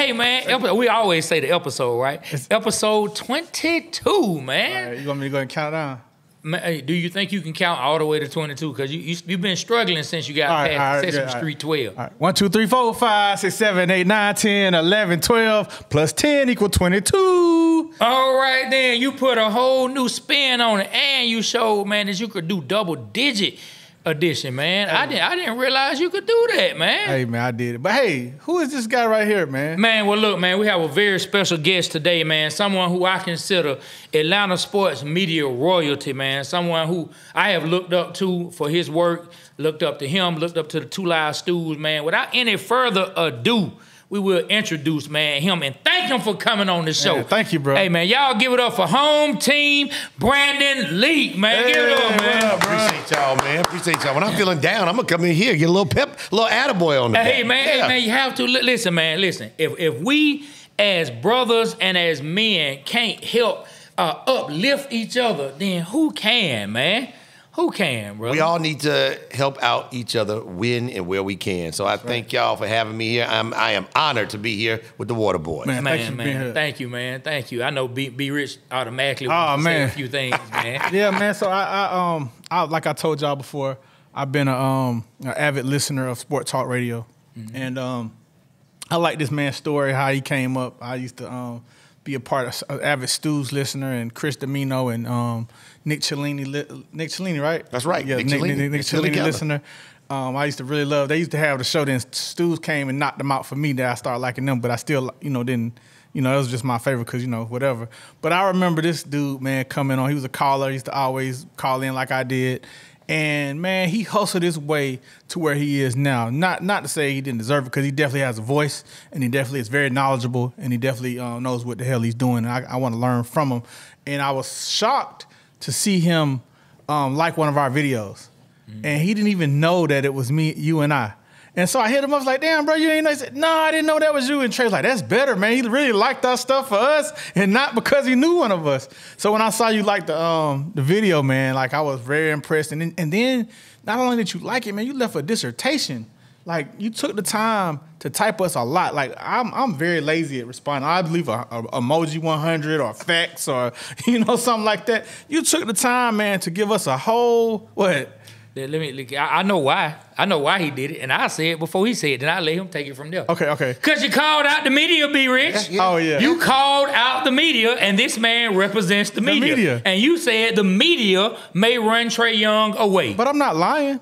hey, man, we always say the episode, right? Episode 22, man. All right, you want me to go and count it down? Man, do you think you can count all the way to 22? Because you've been struggling since you got past Sesame Street 12. All right. 1, 2, 3, 4, 5, 6, 7, 8, 9, 10, 11, 12, plus 10 equal 22. All right, then. You put a whole new spin on it, and you showed, man, that you could do double-digit addition, man. Hey. I didn't realize you could do that, man. Hey, man, I did it. But, hey, who is this guy right here, man? Man, well, look, man, we have a very special guest today, man. Someone who I consider Atlanta sports media royalty, man. Someone who I have looked up to for his work, looked up to him, looked up to the Two Live Stews, man. Without any further ado, we will introduce, man, him and thank him for coming on the show. Man, thank you, bro. Hey, man, y'all give it up for HomeTeam Brandon Lee, man. Hey, give it up, man. Appreciate y'all, man. Appreciate y'all. When I'm feeling down, I'm going to come in here, get a little pep, a little attaboy on the Hey, back. man, Yeah. hey, man, you have to. Listen, man, listen. If we as brothers and as men can't help uplift each other, then who can, man? Who can, bro? We all need to help out each other when and where we can. So I thank y'all for having me here. I am honored to be here with the Water Boyz. Man, thank you for being here. Thank you, man. Thank you. I know Be Rich automatically man. say a few things, man. Yeah, man. So I like I told y'all before, I've been an avid listener of Sport Talk Radio, and I like this man's story, how he came up. I used to be a part of an avid Stews listener, and Chris Domino and Nick Cellini, right? That's right. Yeah, Nick Cellini listener. I used to really love. They used to have the show. Then Stews came and knocked them out for me. That I started liking them, but I still, didn't. It was just my favorite because whatever. But I remember this dude, man, coming on. He was a caller. He used to always call in like I did. And, man, he hustled his way to where he is now. Not to say he didn't deserve it, because he definitely has a voice, and he definitely is very knowledgeable, and he definitely knows what the hell he's doing. And I want to learn from him. And I was shocked to see him like one of our videos. And he didn't even know that it was me, you, and I. And so I hit him up, I was like, damn, bro, you ain't know. He said, no, I didn't know that was you. And Trey's like, that's better, man. He really liked our stuff for us and not because he knew one of us. So when I saw you like the video, man, like I was very impressed. And then not only did you like it, man, you left a dissertation. Like you took the time to type us a lot. Like I'm very lazy at responding. I believe a emoji 100 or facts or, something like that. You took the time, man, to give us a whole, what? I know why. I know why he did it, and I say it before he said it, then I let him take it from there. Okay. Because you called out the media, Be Rich. Yeah. Oh, yeah. You called out the media, and this man represents the media. And you said the media may run Trae Young away. But I'm not lying.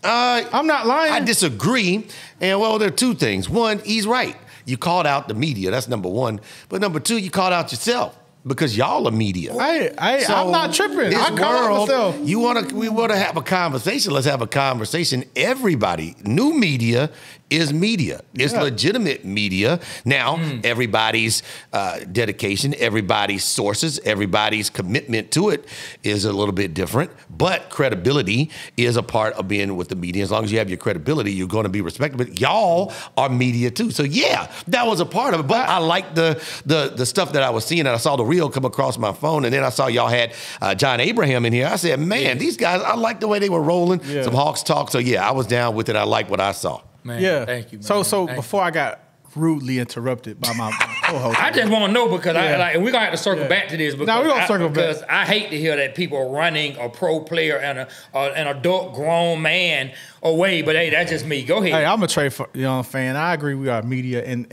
I'm not lying. I disagree. And, well, there are two things. One, he's right. You called out the media. That's number one. But number two, you called out yourself. Because y'all are media. I'm not tripping. I call myself. We want to have a conversation. Let's have a conversation. Everybody, new media is media. It's legitimate media. Now, everybody's dedication, everybody's sources, everybody's commitment to it is a little bit different. But credibility is a part of being with the media. As long as you have your credibility, you're going to be respected. But y'all are media too. So yeah, that was a part of it. But I like the stuff that I was seeing, and I saw the reel come across my phone, and then I saw y'all had John Abraham in here. I said, man, these guys, I like the way they were rolling. Yeah. Some Hawks talk. So yeah, I was down with it. I like what I saw. Man, thank you, man. So before I got rudely interrupted by my co-host. I just want to know because we're going to have to circle back to this because, we're gonna circle back. Because I hate to hear that people are running a pro player and an adult grown man away, but hey, that's just me. Go ahead. Hey, I'm a Trae Young fan. I agree we are media, and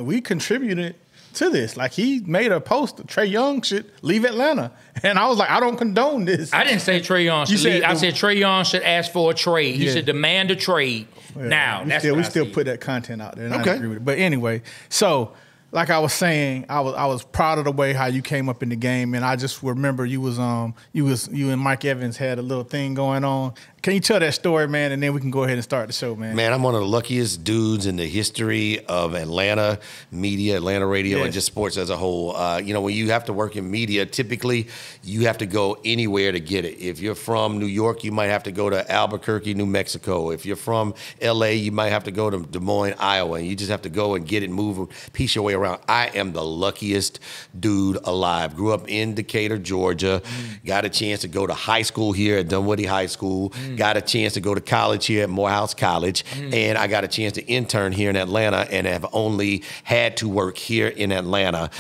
we contributed to this. Like, he made a post, Trae Young should leave Atlanta. And I was like, I don't condone this. I didn't say Trae Young should leave. I said Trae Young should ask for a trade. He should demand a trade now. We still put that content out there, and I agree with it. But anyway, so like I was saying, I was proud of the way how you came up in the game, and I just remember you and Mike Evans had a little thing going on. Can you tell that story, man, and then we can go ahead and start the show, man? Man, I'm one of the luckiest dudes in the history of Atlanta media, Atlanta radio, and just sports as a whole. When you have to work in media, typically you have to go anywhere to get it. If you're from New York, you might have to go to Albuquerque, New Mexico. If you're from L.A., you might have to go to Des Moines, Iowa. And you just have to go and get it, move, piece your way around. I am the luckiest dude alive. Grew up in Decatur, Georgia. Got a chance to go to high school here at Dunwoody High School. Got a chance to go to college here at Morehouse College. And I got a chance to intern here in Atlanta and have only had to work here in Atlanta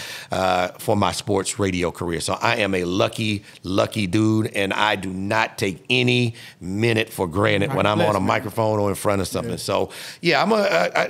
for my sports radio career. So I am a lucky dude, and I do not take any minute for granted when I'm on a microphone or in front of something. So yeah,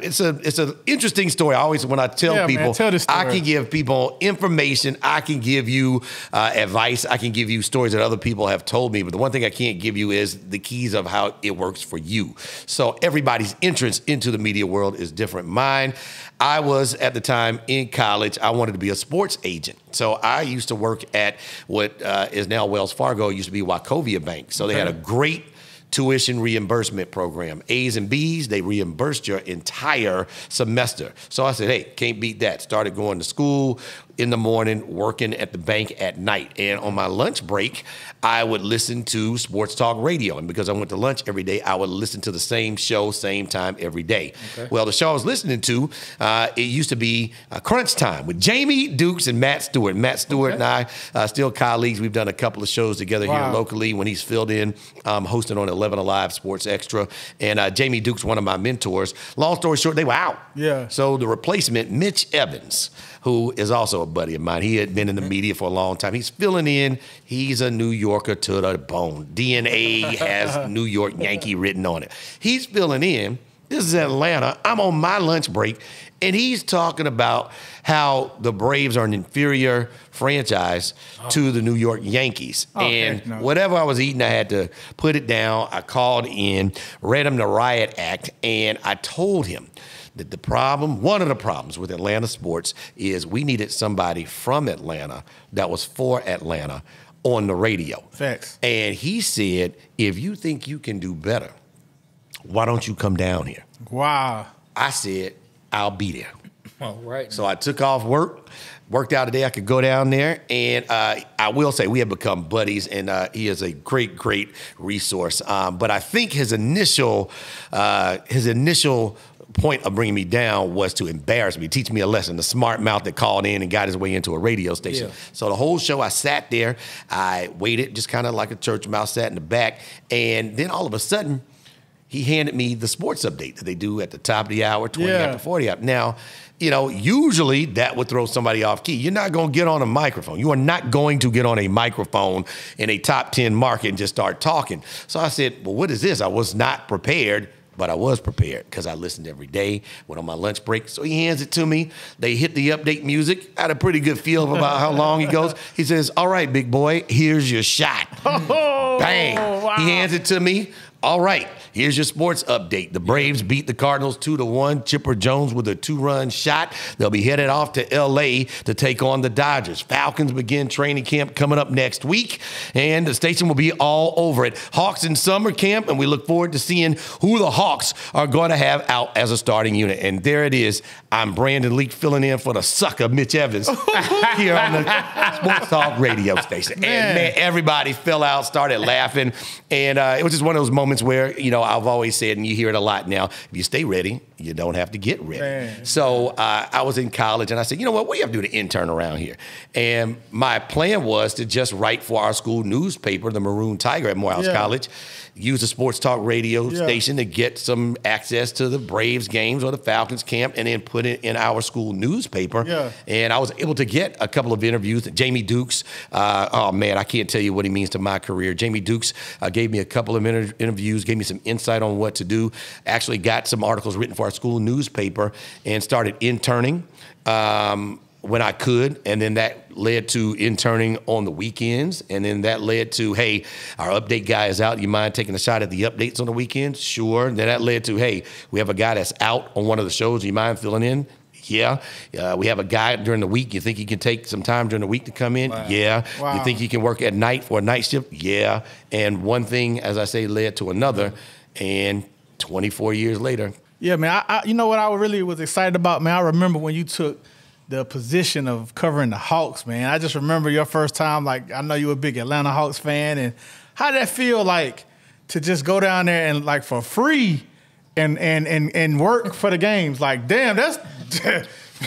it's an interesting story. I always, when I tell people, I can give people information, I can give you advice, I can give you stories that other people have told me, but the one thing I can't give you is the keys of how it works for you. So everybody's entrance into the media world is different. Mine, I was at the time in college, I wanted to be a sports agent. So I used to work at what is now Wells Fargo, it used to be Wachovia Bank. So they had a great tuition reimbursement program. A's and B's, they reimbursed your entire semester. So I said, hey, can't beat that. Started going to school in the morning, working at the bank at night. And on my lunch break, I would listen to sports talk radio. And because I went to lunch every day, I would listen to the same show, same time every day. Okay. Well, the show I was listening to, it used to be Crunch Time with Jamie Dukes and Matt Stewart. Matt Stewart and I, still colleagues. We've done a couple of shows together here locally when he's filled in, hosting on 11 Alive Sports Extra. And Jamie Dukes, one of my mentors. Long story short, they were out. Yeah. So the replacement, Mitch Evans, who is also a buddy of mine. He had been in the media for a long time. He's filling in. He's a New Yorker to the bone. DNA has New York Yankee written on it. He's filling in. This is Atlanta. I'm on my lunch break, and he's talking about how the Braves are an inferior franchise to the New York Yankees. Whatever I was eating, I had to put it down. I called in, read him the Riot Act, and I told him that one of the problems with Atlanta sports is we needed somebody from Atlanta that was for Atlanta on the radio. Facts. And he said, if you think you can do better, why don't you come down here? Wow. I said, I'll be there. All right. So I took off work, worked out a day I could go down there, and I will say we have become buddies, and he is a great resource. But I think his initial point of bringing me down was to embarrass me, teach me a lesson, the smart mouth that called in and got his way into a radio station. Yeah. So the whole show, I sat there, I waited just kind of like a church mouse, sat in the back, and then all of a sudden, he handed me the sports update that they do at the top of the hour, 20 after 40 hour. Now, usually that would throw somebody off key. You're not going to get on a microphone. You are not going to get on a microphone in a top 10 market and just start talking. So I said, well, what is this? I was not prepared. But I was prepared because I listened every day, went on my lunch break. So he hands it to me. They hit the update music. I had a pretty good feel about how long he goes. He says, all right, big boy, here's your shot. Bang. Wow. He hands it to me. All right, here's your sports update. The Braves beat the Cardinals 2-1. Chipper Jones with a 2-run shot. They'll be headed off to L.A. to take on the Dodgers. Falcons begin training camp coming up next week, and the station will be all over it. Hawks in summer camp, and we look forward to seeing who the Hawks are going to have out as a starting unit. And there it is. I'm Brandon Leak filling in for the sucker, Mitch Evans, here on the Sports Talk radio station. And man, everybody fell out, started laughing, and it was just one of those moments where, I've always said, and you hear it a lot now, if you stay ready, you don't have to get ready. Man. So I was in college, and I said, you know what do you have to do to intern around here? And my plan was to just write for our school newspaper, the Maroon Tiger at Morehouse College, use a sports talk radio station to get some access to the Braves games or the Falcons camp, and then put it in our school newspaper. Yeah. And I was able to get a couple of interviews. Jamie Dukes, oh man, I can't tell you what he means to my career. Jamie Dukes gave me a couple of interviews, gave me some insight on what to do. Actually got some articles written for our school newspaper and started interning when I could, and then that led to interning on the weekends, and then that led to, hey, our update guy is out. You mind taking a shot at the updates on the weekends? Sure. And then that led to, hey, we have a guy that's out on one of the shows. You mind filling in? Yeah. We have a guy during the week. You think he can take some time during the week to come in? Wow. Yeah. Wow. You think he can work at night for a night shift? Yeah. And one thing, as I say, led to another, and 24 years later. Yeah, man. I you know what I really was excited about, man? I remember when you took the position of covering the Hawks, man. I just remember your first time, like, I know you were a big Atlanta Hawks fan, and how did that feel like to just go down there and, like, for free and work for the games? Like, damn, that's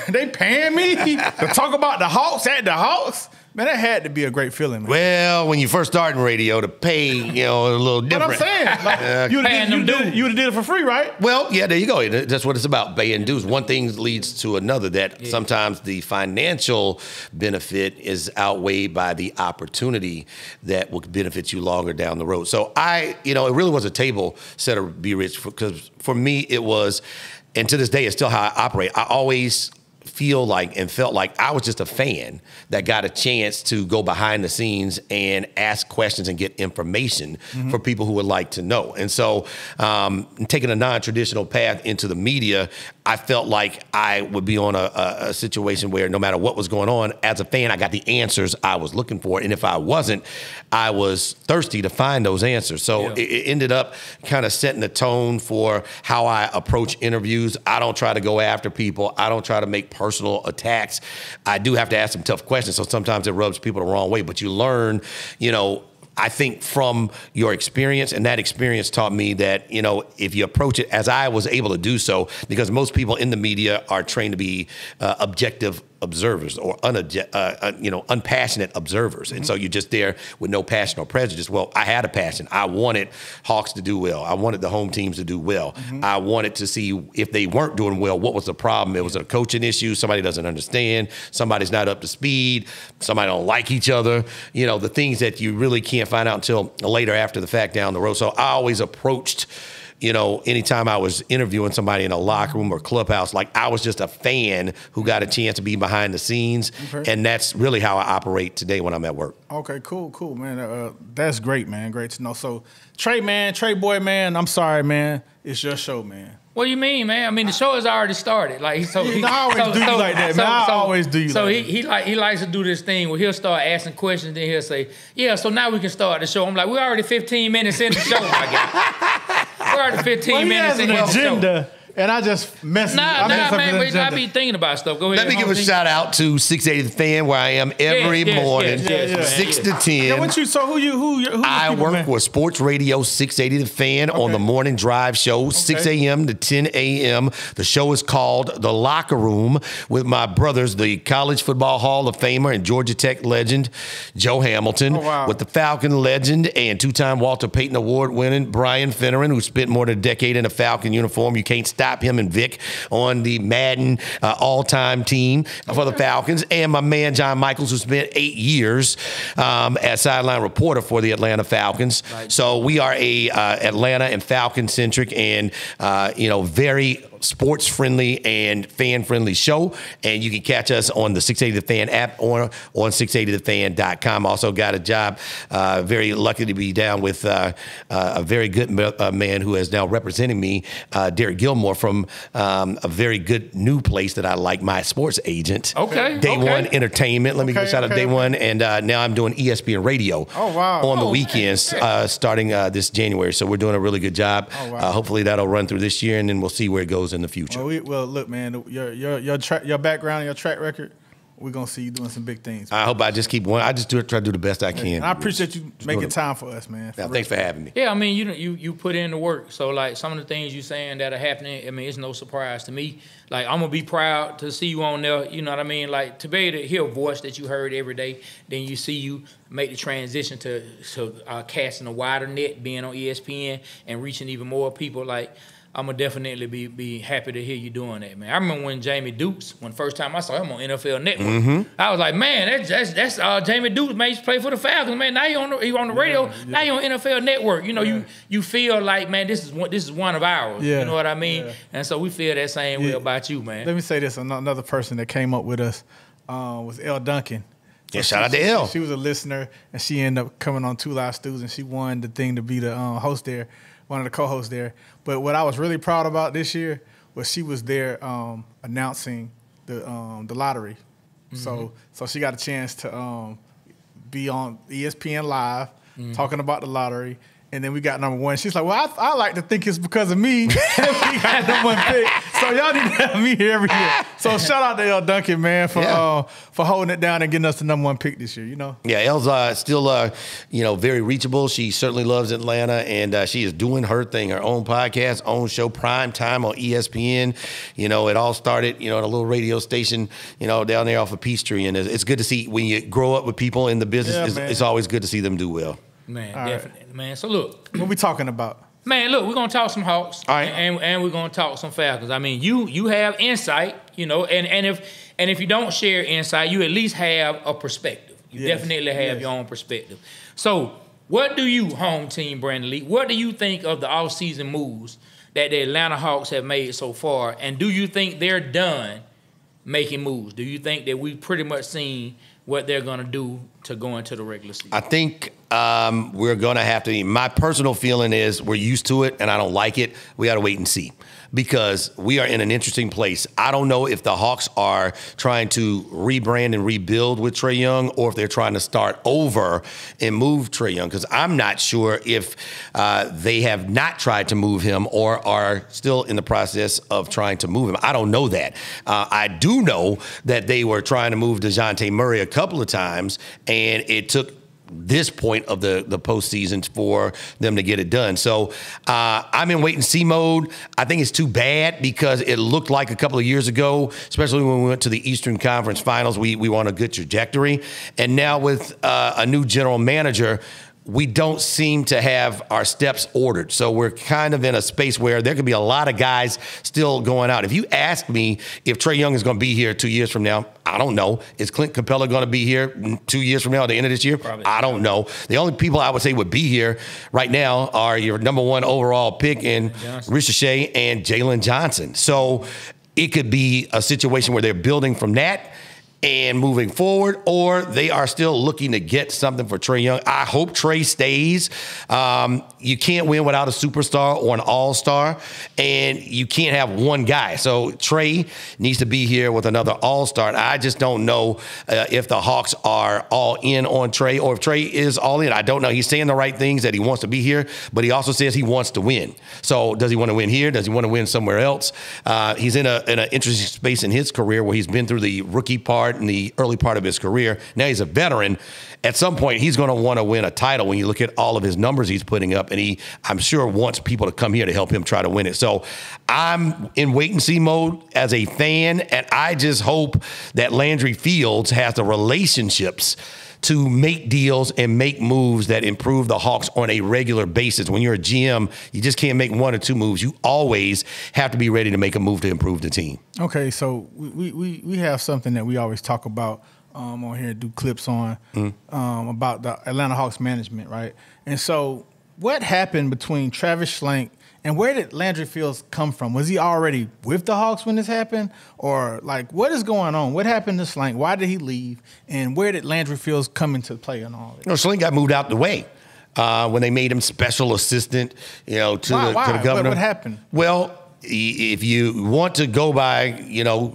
They paying me to talk about the Hawks at the Hawks? Man, that had to be a great feeling, man. Well, when you first start in radio, the pay, a little different. But I'm saying, like, you would have did it for free, right? Well, yeah, there you go. That's what it's about, paying dues. One thing leads to another, that sometimes the financial benefit is outweighed by the opportunity that will benefit you longer down the road. So it really was a table setter, Be Rich, because for me it was, and to this day it's still how I operate. I always feel like and felt like I was just a fan that got a chance to go behind the scenes and ask questions and get information for people who would like to know. And so taking a non-traditional path into the media, I felt like I would be on a situation where no matter what was going on, as a fan, I got the answers I was looking for. And if I wasn't, I was thirsty to find those answers. So it ended up kind of setting the tone for how I approach interviews. I don't try to go after people. I don't try to make personal attacks. I do have to ask some tough questions, so sometimes it rubs people the wrong way, but you learn, I think from your experience, and that experience taught me that, if you approach it as I was able to do so, because most people in the media are trained to be objective observers or unpassionate observers. And so you're just there with no passion or prejudice. Well, I had a passion. I wanted Hawks to do well. I wanted the home teams to do well. I wanted to see if they weren't doing well, what was the problem? It was a coaching issue. Somebody doesn't understand. Somebody's not up to speed. Somebody don't like each other. The things that you really can't find out until later after the fact down the road. So I always approached, anytime I was interviewing somebody in a locker room or clubhouse, like I was just a fan who got a chance to be behind the scenes. And that's really how I operate today when I'm at work. Okay, cool, man. That's great, man. Great to know. So, Trey Boy, man, I'm sorry, man. It's your show, man. What do you mean, man? I mean, the show has already started. Like, so I always do you like that, man. I always do you like that. So he likes to do this thing where he'll start asking questions, then he'll say, "Yeah, so now we can start the show." I'm like, "We're already 15 minutes in the show, my guy. We're already 15 minutes in the show." And I just mess Nah, man, I be thinking about stuff. Go ahead. Let me give a shout out to 680 The Fan, where I am every morning, 6 to 10. Yeah, who I work with Sports Radio 680 The Fan on the morning drive show, 6 a.m. to 10 a.m. The show is called The Locker Room, with my brothers, the College Football Hall of Famer and Georgia Tech legend, Joe Hamilton, with the Falcon legend and two-time Walter Payton Award winning Brian Finneran, who spent more than a decade in a Falcon uniform. You can't stop him and Vic on the Madden all-time team for the Falcons, and my man John Michaels, who spent 8 years as sideline reporter for the Atlanta Falcons. So we are a Atlanta and Falcon-centric and very sports-friendly and fan-friendly show, and you can catch us on the 680 The Fan app or on 680thefan.com. Also got a job, very lucky to be down with a very good man who is now representing me, Derek Gilmore, from a very good new place that I like, My Sports Agent. Day One Entertainment. Let me give a shout out to Day One, and now I'm doing ESPN Radio on the weekends starting this January. So we're doing a really good job. Hopefully that'll run through this year, and then we'll see where it goes in the future. Well, look, man, your background and your track record, we're gonna see you doing some big things. I hope I just keep one. I just try to do the best I can. And I appreciate you making time for us, man. Thanks for having me. Yeah, I mean, you put in the work. So like some of the things you saying that are happening, I mean, it's no surprise to me. Like, I'm gonna be proud to see you on there. You know what I mean? Like, to be able to hear a voice that you heard every day, then you see you make the transition to casting a wider net, being on ESPN and reaching even more people. Like, I'm gonna definitely be happy to hear you doing that, man. I remember when Jamie Dukes, when first time I saw him on NFL Network, I was like, man, that's Jamie Dukes, man. He's played for the Falcons, man. Now you on the radio. Now you on NFL Network. You know, you feel like, man, this is one of ours. You know what I mean? And so we feel that same way about you, man. Let me say this: another person that came up with us was Elle Duncan. So shout out to Elle. She was a listener, and she ended up coming on 2 Live Stews, and she won the thing to be the host there. One of the co-hosts there. But what I was really proud about this year was she was there announcing the lottery. So she got a chance to be on ESPN Live talking about the lottery, and then we got number 1. She's like, well, I like to think it's because of me. We got number 1 pick. So y'all need to have me here every year. So shout out to El Duncan, man, for holding it down and getting us the number 1 pick this year, you know? Yeah, El's still, very reachable. She certainly loves Atlanta, and she is doing her thing, her own podcast, own show, Prime Time on ESPN. It all started, at a little radio station, down there off of Peachtree. And it's good to see when you grow up with people in the business, it's always good to see them do well. Man, all definitely, right. Man. So look. What we talking about? Man, look, we're going to talk some Hawks. All right. And we're going to talk some Falcons. I mean, you have insight, and if you don't share insight, you at least have a perspective. You definitely have your own perspective. So what do you, home team, Brandon Lee, what do you think of the offseason moves that the Atlanta Hawks have made so far? And do you think they're done making moves? Do you think that we've pretty much seen what they're going to do to go into the regular season? I think we're going to have to. My personal feeling is we're used to it, and I don't like it. We got to wait and see because we are in an interesting place. I don't know if the Hawks are trying to rebrand and rebuild with Trae Young or if they're trying to start over and move Trae Young, because I'm not sure if they have not tried to move him or are still in the process of trying to move him. I don't know that. I do know that they were trying to move DeJounte Murray a couple of times, and it took this point of the postseason for them to get it done. So I'm in wait and see mode. I think it's too bad because it looked like a couple of years ago, especially when we went to the Eastern Conference Finals, we were on a good trajectory. And now with a new general manager, we don't seem to have our steps ordered. So we're kind of in a space where there could be a lot of guys still going out. If you ask me if Trae Young is going to be here 2 years from now, I don't know. Is Clint Capella going to be here 2 years from now at the end of this year? Probably. I don't know. The only people I would say would be here right now are your number 1 overall pick in Ricochet and Jalen Johnson. So it could be a situation where they're building from that and moving forward, or they are still looking to get something for Trae Young. I hope Trae stays. You can't win without a superstar or an all-star, and you can't have one guy. So Trae needs to be here with another all-star. And I just don't know if the Hawks are all in on Trae or if Trae is all in. I don't know. He's saying the right things that he wants to be here, but he also says he wants to win. So does he want to win here? Does he want to win somewhere else? He's in an interesting space in his career where he's been through the rookie part in the early part of his career. Now he's a veteran. At some point, he's going to want to win a title when you look at all of his numbers he's putting up, and he, I'm sure, wants people to come here to help him try to win it. So I'm in wait-and-see mode as a fan, and I just hope that Landry Fields has the relationships to make deals and make moves that improve the Hawks on a regular basis. When you're a GM, you just can't make 1 or 2 moves. You always have to be ready to make a move to improve the team. Okay, so we have something that we always talk about on here, do clips on, about the Atlanta Hawks management, right? And so what happened between Travis Schlenk and where did Landry Fields come from? Was he already with the Hawks when this happened? Or, like, what is going on? What happened to Schlenk? Why did he leave? And where did Landry Fields come into play and all that? Schlenk got moved out the way when they made him special assistant, to the governor. What happened? Well, if you want to go by,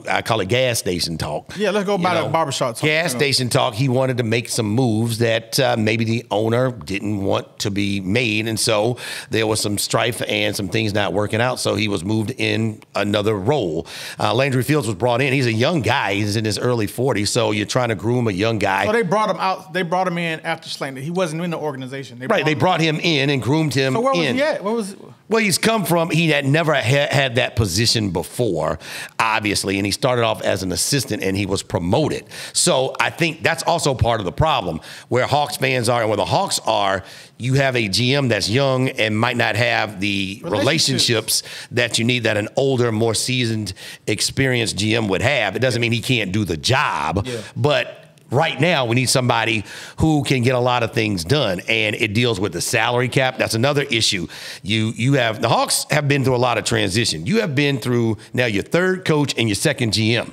I call it gas station talk. Yeah, let's go by the barbershop talk. Gas station talk, he wanted to make some moves that maybe the owner didn't want to be made. And so there was some strife and some things not working out. So he was moved in another role. Landry Fields was brought in. He's a young guy. He's in his early 40s. So you're trying to groom a young guy. So they brought him out. They brought him in after Schlenk. He wasn't in the organization. They brought him in and groomed him in. So where was he at? Well, he's come from, he had never had that position before, obviously, and he started off as an assistant and he was promoted. So I think that's also part of the problem. Where Hawks fans are and where the Hawks are, you have a GM that's young and might not have the relationships that you need that an older, more seasoned, experienced GM would have. It doesn't mean he can't do the job, but right now, we need somebody who can get a lot of things done, and it deals with the salary cap. That's another issue. The Hawks have been through a lot of transition. You have been through now your third coach and your second GM.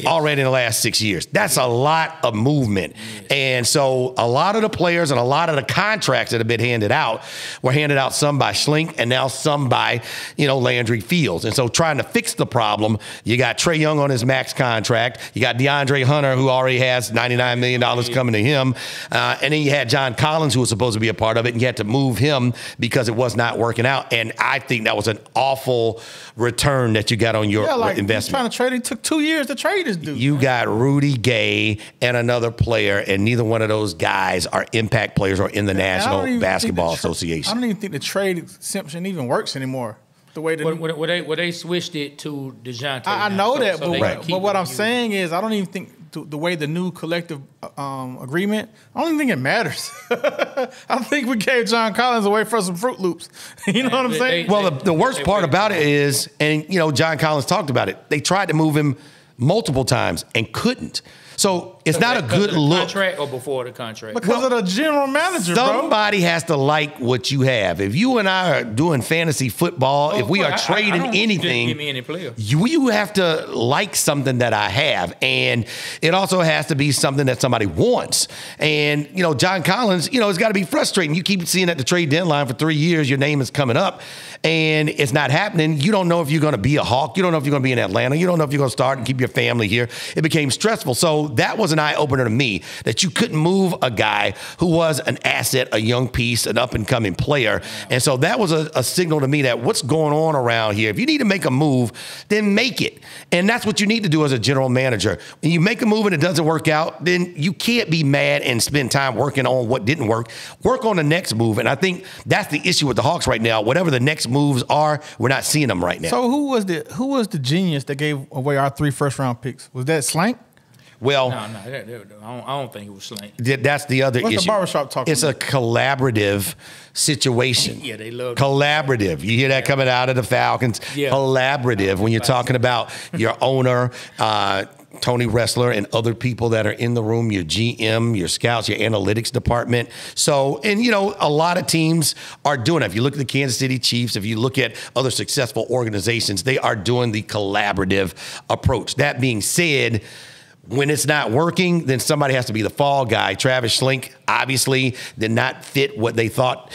already in the last 6 years. That's a lot of movement. And so a lot of the players and a lot of the contracts that have been handed out were handed out, some by Schlink and now some by, Landry Fields. And so trying to fix the problem, you got Trae Young on his max contract. You got DeAndre Hunter, who already has $99 million coming to him. And then you had John Collins, who was supposed to be a part of it, and you had to move him because it was not working out. And I think that was an awful return that you got on your investment. Trying to trade, it took 2 years to trade this dude. You got Rudy Gay and another player, and neither one of those guys are impact players or in the National Basketball Association. I don't even think the trade exemption even works anymore. The way that they switched it to DeJounte. I know that, but what I'm saying is I don't even think the way the new collective agreement, I don't even think it matters. I think we gave John Collins away for some Fruit Loops. You know what I'm saying? Well, the worst part about it is, and John Collins talked about it, they tried to move him multiple times and couldn't. So it's not a good look. Contract or before the contract? Because of the general manager, somebody has to like what you have. If you and I are doing fantasy football, if we are trading anything, give me any player. You have to like something that I have. And it also has to be something that somebody wants. And, John Collins, it's got to be frustrating. You keep seeing at the trade deadline for 3 years, your name is coming up, and it's not happening. You don't know if you're going to be a Hawk. You don't know if you're going to be in Atlanta. You don't know if you're going to start and keep your family here. It became stressful. So that was an eye-opener to me, that you couldn't move a guy who was an asset, a young piece, an up-and-coming player. And so that was a signal to me that what's going on around here, if you need to make a move, then make it. And that's what you need to do as a general manager. When you make a move and it doesn't work out, then you can't be mad and spend time working on what didn't work. Work on the next move. And I think that's the issue with the Hawks right now. Whatever the next moves are, we're not seeing them right now. So who was the genius that gave away our 3 first-round picks? Was that Slank? Well, no, I don't think it was Slank. That's the other issue. What's the barbershop talking It's about? A collaborative situation. Yeah, they love collaborative. You hear that coming out of the Falcons? Yeah. Collaborative. When you're talking about your owner, Tony Ressler, and other people that are in the room, your GM, your scouts, your analytics department. So, and a lot of teams are doing it. If you look at the Kansas City Chiefs, if you look at other successful organizations, they are doing the collaborative approach. That being said, when it's not working, then somebody has to be the fall guy. Travis Schlink obviously did not fit what they thought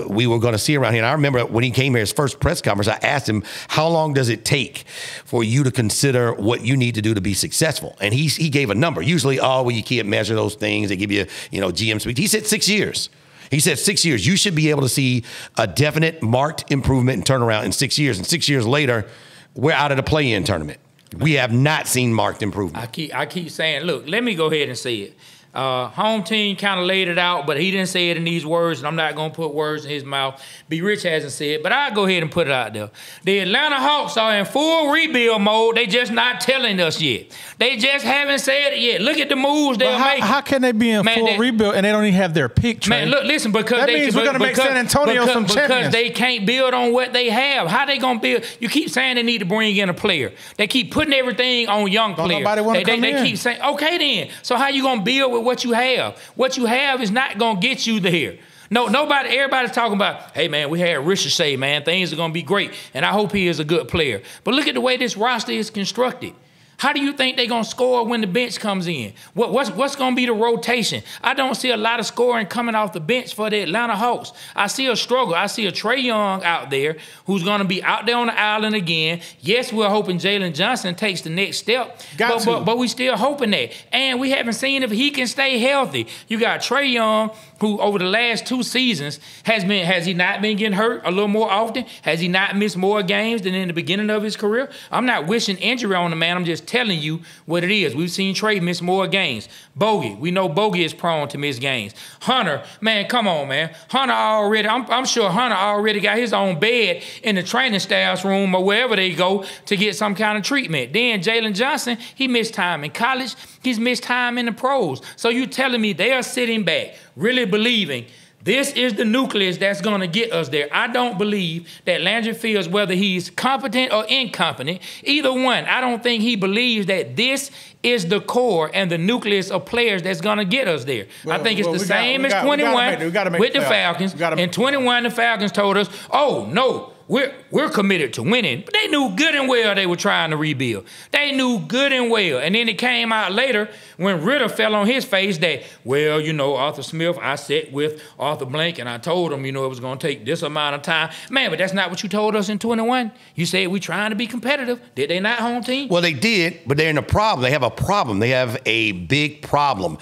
we were going to see around here. And I remember when he came here, his first press conference, I asked him, how long does it take for you to consider what you need to do to be successful? And he gave a number. Usually, you can't measure those things. They give you, GM speak. He said 6 years. He said 6 years. You should be able to see a definite marked improvement and turnaround in 6 years. And 6 years later, we're out of the play-in tournament. We have not seen marked improvement. I keep saying, look, let me go ahead and say it. Home team kind of laid it out, but he didn't say it in these words, and I'm not going to put words in his mouth. B. Rich hasn't said it, but I'll go ahead and put it out there. The Atlanta Hawks are in full rebuild mode. They just not telling us yet. They just haven't said it yet. Look at the moves they're making. How can they be in full rebuild and they don't even have their pick? Man, look, listen, because that means we're going to make San Antonio some champions. Because they can't build on what they have. How they going to build? You keep saying they need to bring in a player. They keep putting everything on young players. Nobody want to come in. They keep saying, okay then. So how you going to build with what you have? What you have is not going to get you there. No, everybody's talking about, hey, man, we had Ricochet, man. Things are going to be great, and I hope he is a good player. But look at the way this roster is constructed. How do you think they're going to score when the bench comes in? What's going to be the rotation? I don't see a lot of scoring coming off the bench for the Atlanta Hawks. I see a struggle. I see a Trae Young out there who's going to be out there on the island again. Yes, we're hoping Jalen Johnson takes the next step, but we still hoping that. And we haven't seen if he can stay healthy. You got Trae Young, who over the last 2 seasons has he not been getting hurt a little more often? Has he not missed more games than in the beginning of his career? I'm not wishing injury on the man. I'm just telling you what it is. We've seen Trae miss more games. Bogey, we know Bogey is prone to miss games. Hunter, man, come on, man. Hunter already, I'm sure Hunter already got his own bed in the training staff's room or wherever they go to get some kind of treatment. Then Jalen Johnson, he missed time in college. He's missed time in the pros. So you telling me they are sitting back, really believing this is the nucleus that's going to get us there. I don't believe that Landry Fields, whether he's competent or incompetent, either one, I don't think he believes that this is the core and the nucleus of players that's going to get us there. I think it's the same as 21 with the Falcons. In 21, the Falcons told us, oh, no, we're committed to winning. But they knew good and well they were trying to rebuild. They knew good and well. And then it came out later when Ritter fell on his face that, well, you know, Arthur Smith, I sat with Arthur Blank and I told him, you know, it was going to take this amount of time. Man, but that's not what you told us in 21. You said we trying to be competitive. Did they not, home team? Well, they did, but they're in a problem. They have a problem. They have a big problem.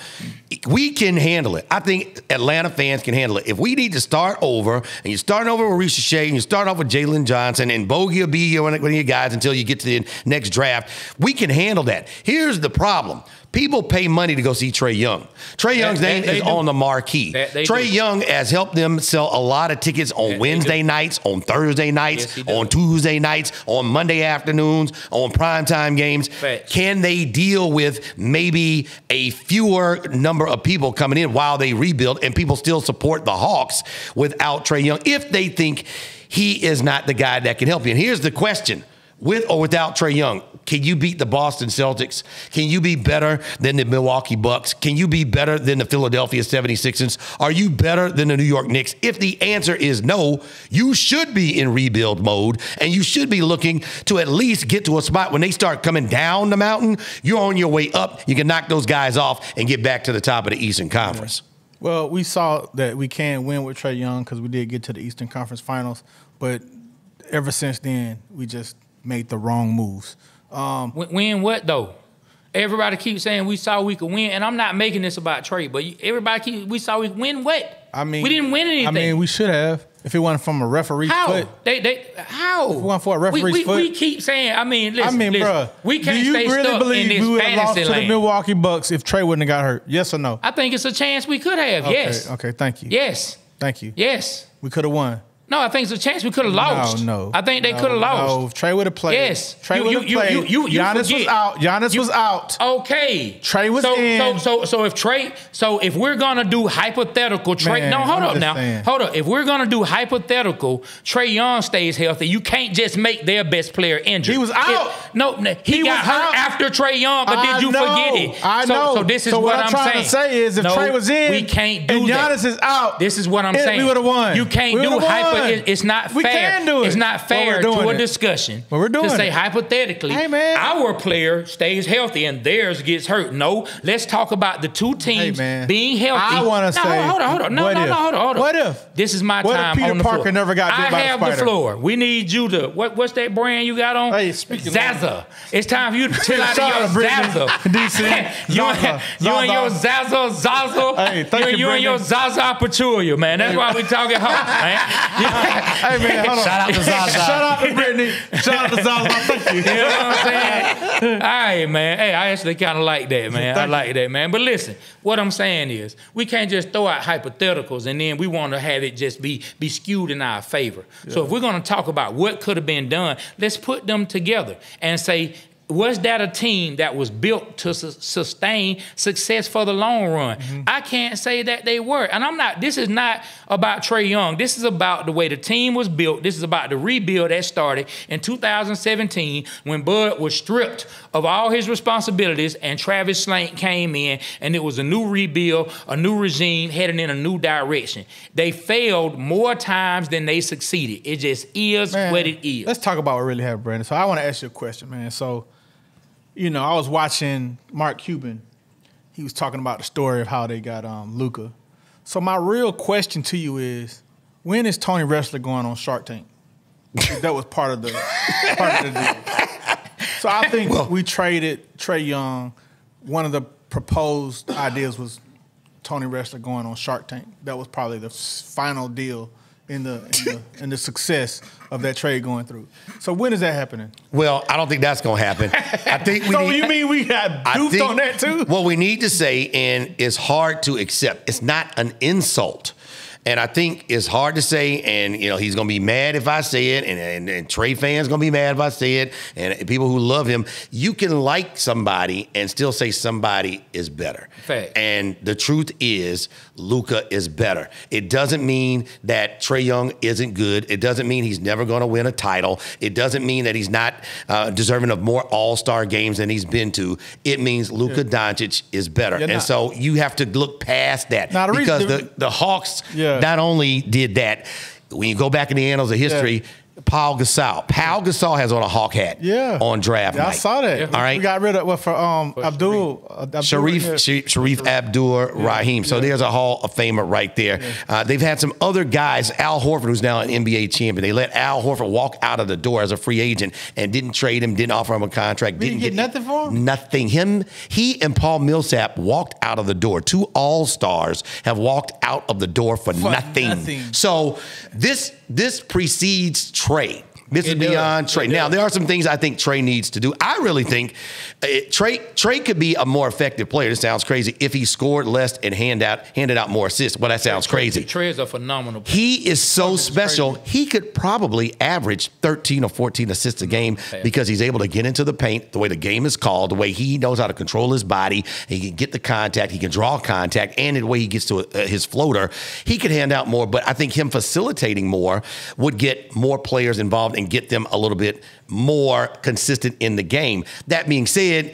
We can handle it. I think Atlanta fans can handle it. If we need to start over, and you're starting over with Risha Shea, and you're starting off with Jalen Johnson, and Bogey will be one of your guys until you get to the next draft, we can handle that. Here's the problem. People pay money to go see Trae Young. Trae Young's name is on the marquee. Trae Young has helped them sell a lot of tickets on Wednesday nights, on Thursday nights, on Tuesday nights, on Monday afternoons, on primetime games. Can they deal with maybe a fewer number of people coming in while they rebuild and people still support the Hawks without Trae Young if they think he is not the guy that can help you? And here's the question. With or without Trae Young, can you beat the Boston Celtics? Can you be better than the Milwaukee Bucks? Can you be better than the Philadelphia 76ers? Are you better than the New York Knicks? If the answer is no, you should be in rebuild mode, and you should be looking to at least get to a spot when they start coming down the mountain, you're on your way up. You can knock those guys off and get back to the top of the Eastern Conference. Well, we saw that we can win with Trae Young because we did get to the Eastern Conference Finals, but ever since then, we just made the wrong moves. Win what, though? Everybody keeps saying we saw we could win, and I'm not making this about Trae, but we saw we could win what? I mean, we didn't win anything. I mean, we should have. If it wasn't from a referee's foot. How? If it wasn't for a referee's foot. We keep saying, listen, bro, we can't stay stuck in this we would have lost fantasy to the land. Milwaukee Bucks if Trae wouldn't have got hurt? Yes or no? I think it's a chance we could have, yes. Okay, thank you. Yes. Thank you. Yes. We could have won. No, I think it's a chance we could have lost. No. I think they could have lost. No, if Trae would have played. Yes. Trae would have played. Giannis was out. Giannis was out. Okay. Trae was in. So if we're gonna do hypothetical, Trae. No, hold up now. Hold up. If we're gonna do hypothetical, Trae Young stays healthy. You can't just make their best player injured. He was out. He got hurt after Trae Young, but did you forget it? I know. So this is what I'm saying. What I'm trying to say is if Trae was in, we can't do that. And Giannis is out. This is what I'm saying. We would have won. You can't do hypothetical. It's not fair. We can do it. It's not fair to a discussion to say hypothetically, our player stays healthy and theirs gets hurt. No, let's talk about the two teams being healthy. I want to say, hold on. No, hold on. What if? This is my time Peter on the Parker floor. never got bit by a spider? I have the floor. We need you to, what's that brand you got on? Hey, speaking Zaza. It's time for you to chill out of your Zaza. DC. You and your Zaza. Hey, thank you, and your Zaza Pachulia, man. That's why we talking hard, man. Hey, man, hold on. Shout out to Zaza. Shout out to Brittany. Shout out to Zaza. Thank you. You know what I'm saying? All right, man. Hey, I actually kind of like that, man. I like that, man. But listen, what I'm saying is we can't just throw out hypotheticals and then we want to have it just be skewed in our favor. Yeah. So if we're going to talk about what could have been done, let's put them together and say, was that a team that was built to sustain success for the long run? Mm-hmm. I can't say that they were. And this is not about Trae Young. This is about the way the team was built. This is about the rebuild that started in 2017 when Bud was stripped of all his responsibilities and Travis Slank came in and it was a new rebuild, a new regime heading in a new direction. They failed more times than they succeeded. It just is what it is. Let's talk about what really happened, Brandon. So I want to ask you a question, man. So, you know, I was watching Mark Cuban. He was talking about the story of how they got Luka. So my real question to you is, when is Tony Wrestler going on Shark Tank? That was part of the deal. So I think we traded Trae Young. One of the proposed ideas was Tony Wrestler going on Shark Tank. That was probably the final deal in the success of that trade going through. So when is that happening? Well, I don't think that's going to happen. I think you mean we got duped on that too? What we need to say, and it's hard to accept, it's not an insult. And I think it's hard to say, and you know he's gonna be mad if I say it, and Trae fans gonna be mad if I say it, and people who love him. You can like somebody and still say somebody is better. Fact. And the truth is, Luka is better. It doesn't mean that Trae Young isn't good. It doesn't mean he's never gonna win a title. It doesn't mean that he's not deserving of more All-Star games than he's been to. It means Luka Doncic is better, so you have to look past that because the Hawks. Yeah. Not only did that, when you go back in the annals of history, Pau Gasol has on a Hawk hat on draft night. I saw that. All right. We got rid of for Sharif Abdur-Rahim. So there's a Hall of Famer right there. Yeah. They've had some other guys. Al Horford, who's now an NBA champion. They let Al Horford walk out of the door as a free agent and didn't trade him, didn't offer him a contract. Didn't get nothing for him? Nothing. He and Paul Millsap walked out of the door. 2 All-Stars have walked out of the door for nothing. So this precedes trade. This is beyond trade. Now, there are some things I think Trey needs to do. I really think Trey could be a more effective player. This sounds crazy. If he scored less and handed out more assists. Well, that sounds crazy. Trey is a phenomenal player. He is so special. He could probably average 13 or 14 assists a game because he's able to get into the paint, the way the game is called, the way he knows how to control his body. He can get the contact. He can draw contact. And the way he gets to his floater, he could hand out more. But I think him facilitating more would get more players involved and get them a little bit more consistent in the game. That being said,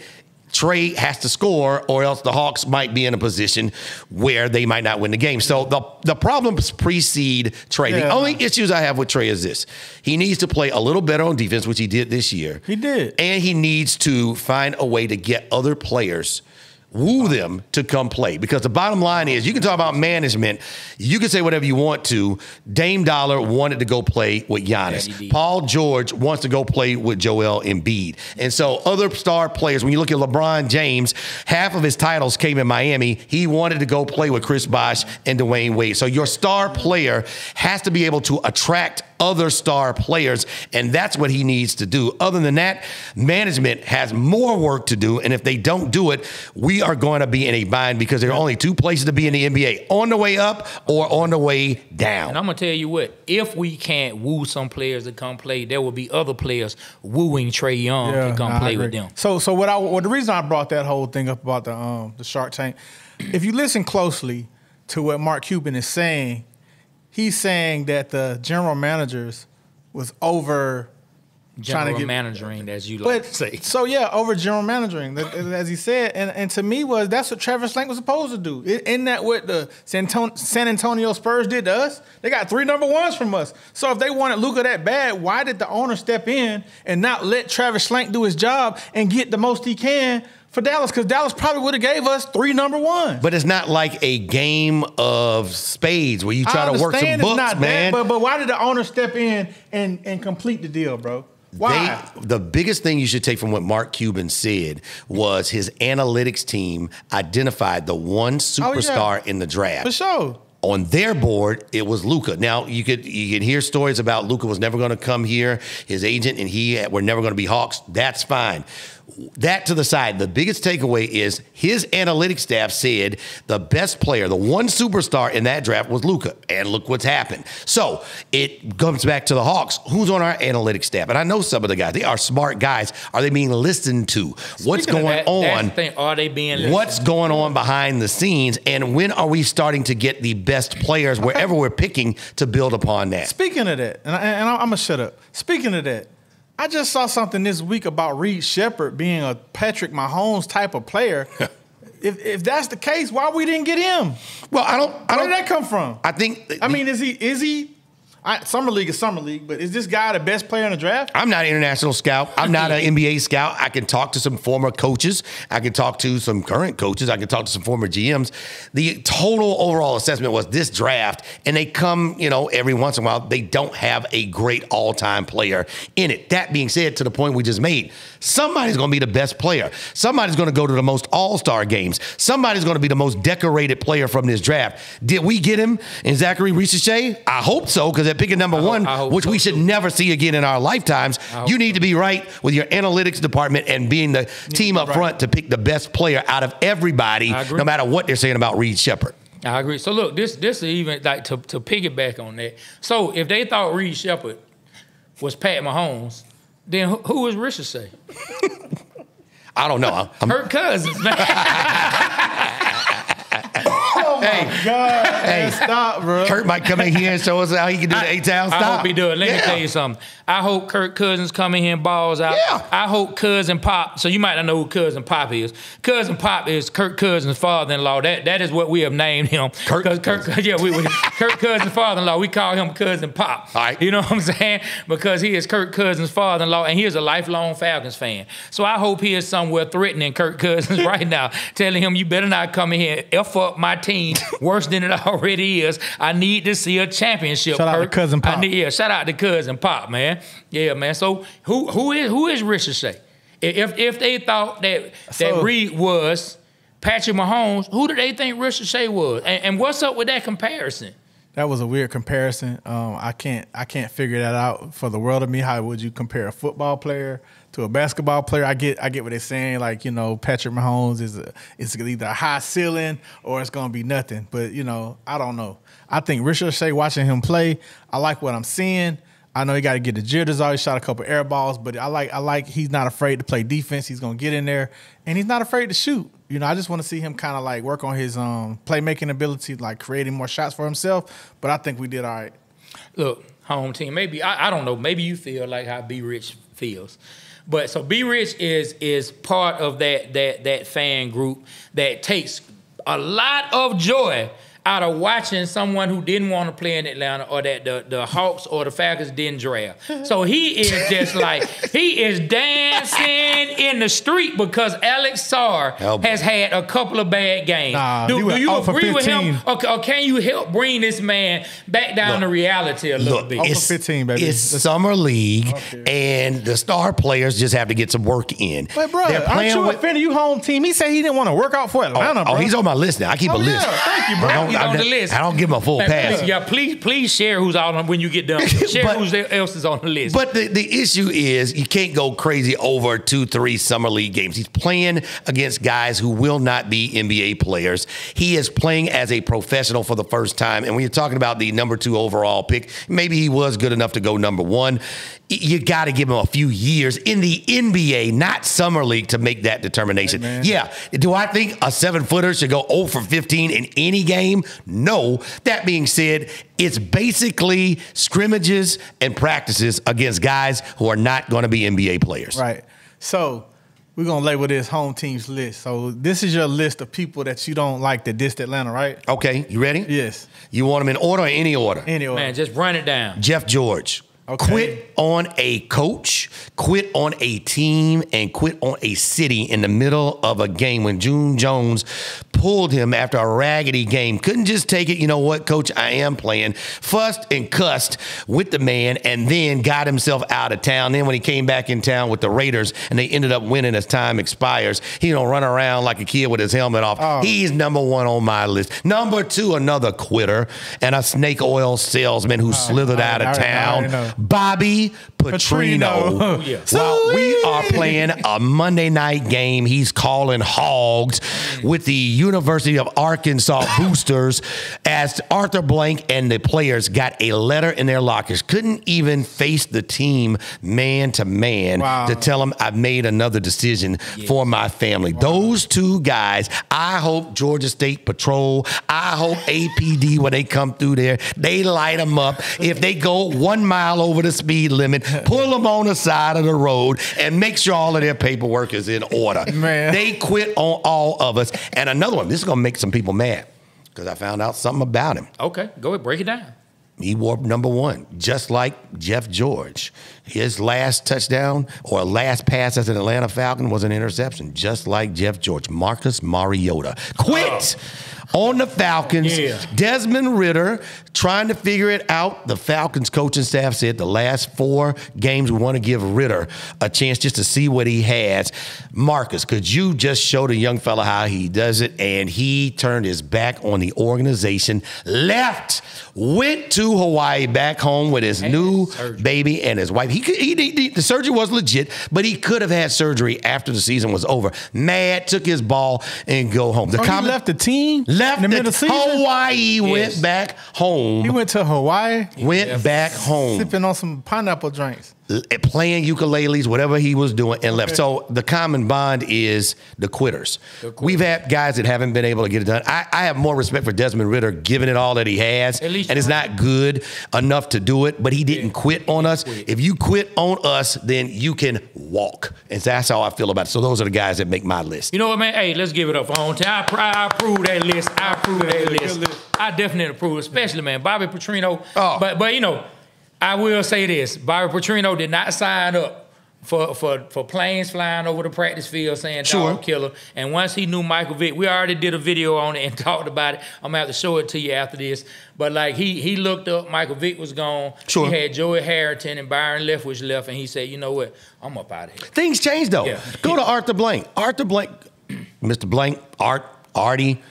Trey has to score or else the Hawks might be in a position where they might not win the game. So the problems precede Trey. The only issues I have with Trey is this. He needs to play a little better on defense, which he did this year. He did. And he needs to find a way to get other players, woo them to come play. Because the bottom line is, you can talk about management. You can say whatever you want to. Dame Dollar wanted to go play with Giannis. Yeah, Paul George wants to go play with Joel Embiid. And so other star players, when you look at LeBron James, half of his titles came in Miami. He wanted to go play with Chris Bosh and Dwayne Wade. So your star player has to be able to attract other star players, and that's what he needs to do. Other than that, management has more work to do, and if they don't do it, we are going to be in a bind because there are only 2 places to be in the NBA, on the way up or on the way down. And I'm going to tell you what, if we can't woo some players to come play, there will be other players wooing Trae Young to come play with them. So the reason I brought that whole thing up about the Shark Tank, if you listen closely to what Mark Cuban is saying, he's saying that the general managers was over managing, as you like to say. So over general managing, as he said, and to me that's what Travis Slank was supposed to do. Isn't that what the San Antonio Spurs did to us? They got 3 number 1s from us. So if they wanted Luka that bad, why did the owner step in and not let Travis Slank do his job and get the most he can for Dallas? Because Dallas probably would have gave us 3 number 1s. But it's not like a game of spades where you try to work some books, man. But why did the owner step in and complete the deal, bro? Why? The biggest thing you should take from what Mark Cuban said was his analytics team identified the one superstar in the draft. For sure. On their board, it was Luka. Now, you can hear stories about Luka was never going to come here, his agent and he were never going to be Hawks. That's fine. That to the side. The biggest takeaway is his analytics staff said the best player, the one superstar in that draft was Luka. And look what's happened. So it comes back to the Hawks. Who's on our analytics staff? And I know some of the guys. They are smart guys. Are they being listened to? What's going on? That's the thing. Are they being listened? What's going on behind the scenes? And when are we starting to get the best players wherever we're picking to build upon that? Speaking of that, and I'm going to shut up. Speaking of that, I just saw something this week about Reed Shepherd being a Patrick Mahomes type of player. If that's the case, why we didn't get him? Well, Where did that come from? I mean, is he? Summer League is Summer League, but is this guy the best player in the draft? I'm not an international scout. I'm not an NBA scout. I can talk to some former coaches. I can talk to some current coaches. I can talk to some former GMs. The total overall assessment was this draft, and they come, every once in a while, they don't have a great all-time player in it. That being said, to the point we just made, somebody's going to be the best player. Somebody's going to go to the most all-star games. Somebody's going to be the most decorated player from this draft. Did we get him in Zachary Risacher? I hope so, because at picking number 1, which we should never see again in our lifetimes, you need to be right with your analytics department and being the team up front to pick the best player out of everybody, no matter what they're saying about Reed Shepherd. I agree. So look, this is even like to piggyback on that. So if they thought Reed Shepherd was Pat Mahomes, then who is Risacher? I don't know. Her cousins, man. Oh Hey, stop, bro. Kurt might come in here and show us how he can do the A-Town stop. I hope he do it. Let me tell you something. I hope Kirk Cousins come in here and balls out. Yeah. I hope Cousin Pop. So you might not know who Cousin Pop is. Cousin Pop is Kirk Cousins' father-in-law. That is what we have named him. Kirk Cousins' father-in-law. We call him Cousin Pop. All right. You know what I'm saying? Because he is Kirk Cousins' father-in-law, and he is a lifelong Falcons fan. So I hope he is somewhere threatening Kirk Cousins right now, telling him, you better not come in here and F up my team worse than it already is. I need to see a championship, Shout out to Cousin Pop. Shout out to Cousin Pop, man. Yeah, man. So who is Ricochet? If they thought that Reed was Patrick Mahomes, who did they think Ricochet was? And what's up with that comparison? That was a weird comparison. I can't figure that out for the world of me. How would you compare a football player to a basketball player? I get what they're saying. Like, you know, Patrick Mahomes is either a high ceiling or it's gonna be nothing. But you know, I don't know. I think Ricochet, watching him play, I like what I'm seeing. I know he got to get the jitters out. He shot a couple air balls, but I like he's not afraid to play defense. He's gonna get in there, and he's not afraid to shoot. You know, I just want to see him kind of like work on his playmaking ability, like creating more shots for himself. But I think we did all right. Look, home team. Maybe I don't know. Maybe you feel like how B Rich feels. But so B Rich is part of that fan group that takes a lot of joy out of watching someone who didn't want to play in Atlanta or that the Hawks or the Falcons didn't draft. So he is just like, he is dancing in the street because Alex Sarr has had a couple of bad games. Do you agree with him? Or can you help bring this man back down to reality a little bit? It's 15, baby. It's summer league, and the star players just have to get some work in. But bro, aren't you offended? You home team. He said he didn't want to work out for Atlanta, bro. Oh, he's on my list now. I keep a list. Yeah, thank you, bro. On the list. I don't give him a full pass. Yeah, please share who's on when you get done. Share who else is on the list. But the issue is you can't go crazy over 2-3 summer league games. He's playing against guys who will not be NBA players. He is playing as a professional for the first time. And when you're talking about the number 2 overall pick, maybe he was good enough to go number 1. You got to give him a few years in the NBA, not summer league, to make that determination. Hey, yeah. Do I think a 7-footer should go 0 for 15 in any game? No. That being said, it's basically scrimmages and practices against guys who are not going to be NBA players. Right. So we're going to label this home team's list. So this is your list of people that you don't like that dissed Atlanta, right? Okay. You ready? Yes. You want them in order or any order? Any order. Man, just run it down. Jeff George. Okay. Quit on a coach, quit on a team, and quit on a city in the middle of a game when June Jones pulled him after a raggedy game. Couldn't just take it, you know what, coach, I am playing. Fussed and cussed with the man and then got himself out of town. Then when he came back in town with the Raiders and they ended up winning as time expires, he don't run around like a kid with his helmet off. Oh. He's number 1 on my list. Number 2, another quitter and a snake oil salesman who slithered out of town. Bobby Petrino. Yeah. While we are playing a Monday night game, he's calling hogs with the University of Arkansas boosters as Arthur Blank and the players got a letter in their lockers. Couldn't even face the team man to man to tell them I've made another decision for my family. Those 2 guys, I hope Georgia State Patrol, I hope APD, when they come through there, they light them up. If they go 1 mile over the speed limit, pull them on the side of the road and make sure all of their paperwork is in order. Man. They quit on all of us. And another one, this is going to make some people mad because I found out something about him. Okay, go ahead, break it down. He wore number 1, just like Jeff George. His last touchdown or last pass as an Atlanta Falcon was an interception, just like Jeff George. Marcus Mariota quit on the Falcons. Yeah. Desmond Ridder trying to figure it out. The Falcons coaching staff said the last 4 games we want to give Ridder a chance just to see what he has. Marcus, could you just show the young fella how he does it? And he turned his back on the organization, left, went to Hawaii, back home with his new baby and his wife. The surgery was legit, but he could have had surgery after the season was over. Mad, took his ball and go home. He left the team? Left in the middle of the season? Hawaii, went back home. He went to Hawaii? Went back home. Sipping on some pineapple drinks. playing ukuleles, whatever he was doing, and left. So the common bond is the quitters. We've had guys that haven't been able to get it done. I have more respect for Desmond Ridder, giving it all that he has, and it's not good enough to do it, but he didn't quit on us. If you quit on us, then you can walk. And that's how I feel about it. So those are the guys that make my list. You know what, man? Hey, let's give it up for HomeTeam. I approve that list. I approve that list. I definitely approve, especially, man, Bobby Petrino. But you know, I will say this. Bobby Petrino did not sign up for planes flying over the practice field saying dog killer. And once he knew Michael Vick, we already did a video on it and talked about it. I'm going to have to show it to you after this. But, like, he looked up. Michael Vick was gone. He had Joey Harrington and Byron Leftwich left, and he said, you know what? I'm up out of here. Things changed, though. Yeah. Go to Arthur Blank. Arthur Blank, Mr. Blank, Artie,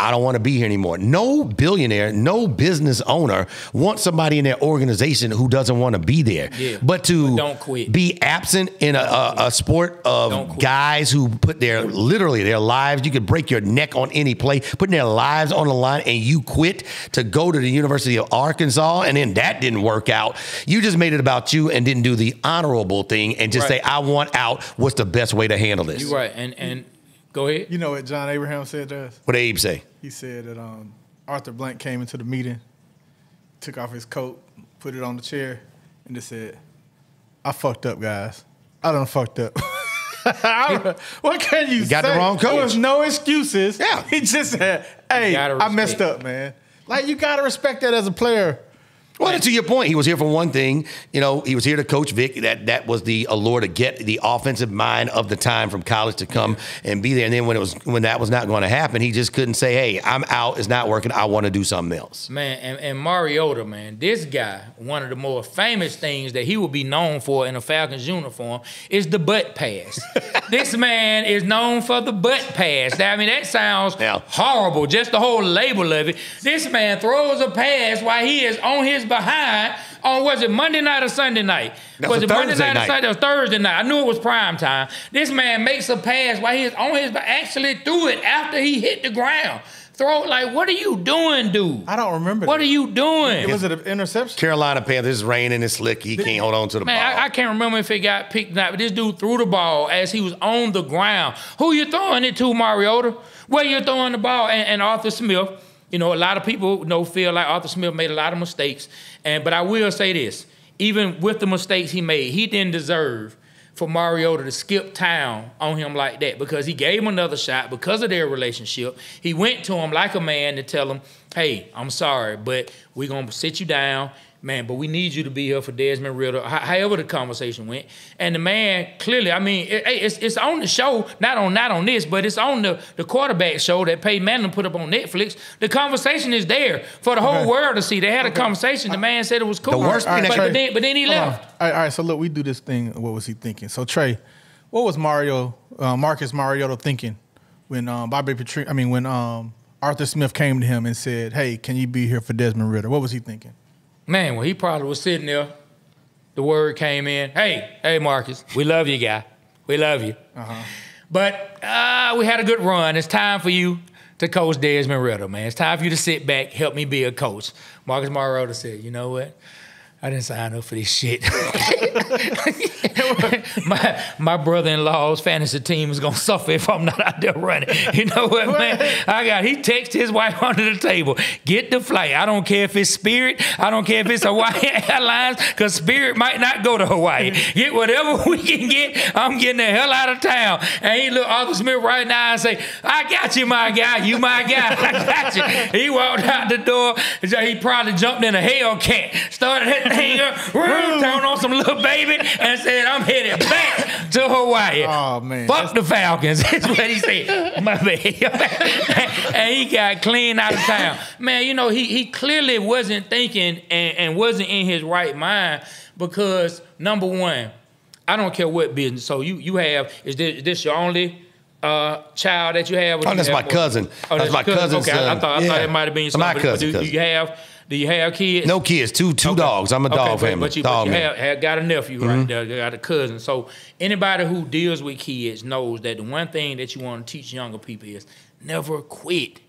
I don't want to be here anymore. No billionaire, no business owner wants somebody in their organization who doesn't want to be there. Yeah. But to don't quit. Be absent in a sport of guys who put literally their lives, you could break your neck on any play, putting their lives on the line, and you quit to go to the University of Arkansas, and then that didn't work out. You just made it about you and didn't do the honorable thing and just say, I want out. What's the best way to handle this? You're right. And go ahead. You know what John Abraham said to us? What did Abe say? He said that Arthur Blank came into the meeting, took off his coat, put it on the chair, and just said, I fucked up, guys. I done fucked up. What can you say? Got the wrong coach. There was no excuses. Yeah. He just said, hey, I messed up, man. Like, you got to respect that as a player. Well, to your point, he was here for one thing. You know, he was here to coach Vic. That was the allure to get the offensive mind of the time from college to come and be there. And then when that was not going to happen, he just couldn't say, hey, I'm out. It's not working. I want to do something else. Man, and Mariota, man, this guy, one of the more famous things that he will be known for in a Falcons uniform is the butt pass. This man is known for the butt pass. I mean, that sounds horrible, just the whole label of it. This man throws a pass while he is on his behind on, was it Monday night or Sunday night? Was it Monday night or Sunday or Thursday night? I knew it was prime time. This man makes a pass while he is on his behind, actually threw it after he hit the ground. Throw, like, what are you doing, dude? I don't remember What are you doing? Was it an interception? Carolina Panthers, it's raining, it's slick. He can't hold on to the ball. I can't remember if it got picked or not, but this dude threw the ball as he was on the ground. Who you throwing it to, Mariota? Where you throwing the ball? And Arthur Smith, you know, a lot of people feel like Arthur Smith made a lot of mistakes. But I will say this, even with the mistakes he made, he didn't deserve for Mariota to skip town on him like that, because he gave him another shot because of their relationship. He went to him like a man to tell him, hey, I'm sorry, but we're going to sit you down, man, but we need you to be here for Desmond Ridder, however the conversation went. And the man, clearly, I mean, it's on the show, not on this, but it's on the quarterback show that Peyton Manning put up on Netflix. The conversation is there for the whole world to see. They had a conversation. The man said it was cool. The worst thing but then he left. All right, so look, we do this thing. What was he thinking? So, Trey, what was Marcus Mariota thinking when Arthur Smith came to him and said, hey, can you be here for Desmond Ridder? What was he thinking? Man, well, he probably was sitting there. The word came in. Hey, Marcus, we love you, guy. We love you. But we had a good run. It's time for you to coach Desmond Ridder, man. It's time for you to sit back, help me be a coach. Marcus Mariota said, you know what? I didn't sign up for this shit. my brother-in-law's fantasy team is gonna suffer if I'm not out there running. You know what, man? He texted his wife under the table. Get the flight. I don't care if it's Spirit. I don't care if it's Hawaii Airlines, because Spirit might not go to Hawaii. Get whatever we can get. I'm getting the hell out of town. And he looked Arthur Smith right now and say, I got you, my guy. You my guy. I got you. He walked out the door. He probably jumped in a Hellcat. Started hitting turned on some little baby and said, I'm headed back to Hawaii. Oh, man. Fuck the Falcons. That's what he said. My bad. And he got clean out of town. Man, you know, he clearly wasn't thinking and wasn't in his right mind, because, number one, I don't care what business. So you have, is this your only child that you have? Oh, that's my cousin. Oh, that's my cousin's son. Okay, I thought it might have been your son. My cousin. Do you have kids? No kids. Two dogs. I'm a dog family. But you have got a nephew right there. You got a cousin. So anybody who deals with kids knows that the one thing that you want to teach younger people is never quit.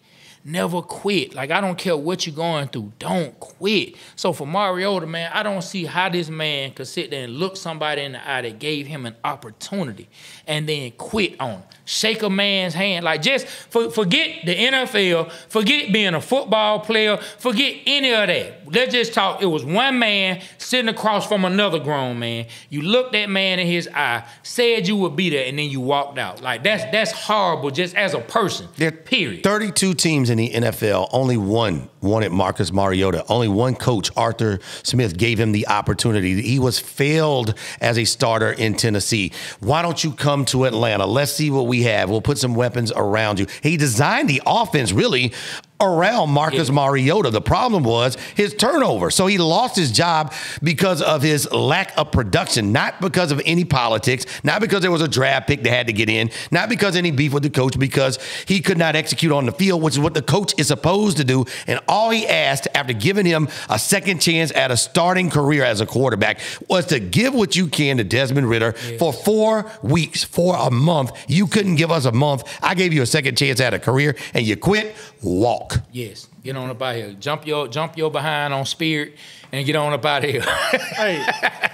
never quit. Like, I don't care what you're going through. Don't quit. So for Mariota, man, I don't see how this man could sit there and look somebody in the eye that gave him an opportunity and then quit on him. Shake a man's hand. Like, just forget the NFL, forget being a football player, forget any of that. Let's just talk. It was one man sitting across from another grown man. You looked that man in his eye, said you would be there, and then you walked out. Like, that's horrible just as a person, period. 32 teams in the NFL, only one wanted Marcus Mariota. Only one coach, Arthur Smith, gave him the opportunity. He was failed as a starter in Tennessee. Why don't you come to Atlanta? Let's see what we have. We'll put some weapons around you. He designed the offense really around Marcus Mariota. The problem was his turnover. So he lost his job because of his lack of production, not because of any politics, not because there was a draft pick that had to get in, not because any beef with the coach, because he could not execute on the field, which is what the coach is supposed to do. And all he asked after giving him a second chance at a starting career as a quarterback was to give what you can to Desmond Ridder for 4 weeks, for a month. You couldn't give us a month. I gave you a second chance at a career and you quit. Walk. Yes, get on up out here. Jump your behind on Spirit and get on up out here. Hey,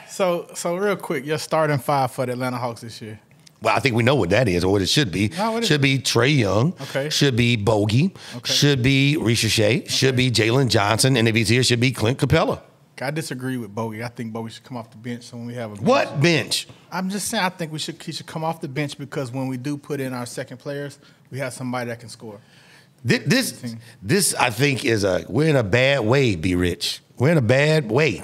so real quick, your starting 5 for the Atlanta Hawks this year. Well, I think we know what that is, or what it should be. Should be Trae Young. Okay. Should be Bogey. Okay. Should be Ricochet. Okay. Should be Jalen Johnson. And if he's here, should be Clint Capella. I disagree with Bogey. I think Bogey should come off the bench. So when we have a bench. What bench? I'm just saying I think he should come off the bench because when we do put in our second players, we have somebody that can score. This I think we're in a bad way, B. Rich. We're in a bad way.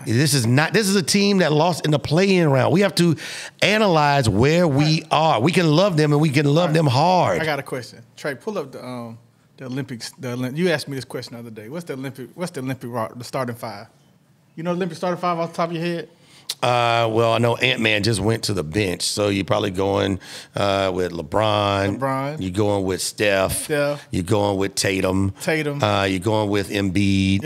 This is a team that lost in the play-in round. We have to analyze where we are. We can love them and we can love them hard. I got a question. Trey, pull up the Olympics. You asked me this question the other day. What's the Olympic the starting 5? You know the Olympic starting 5 off the top of your head? Well, I know Ant-Man just went to the bench, so you're probably going with LeBron. You're going with Steph. You're going with Tatum. You're going with Embiid.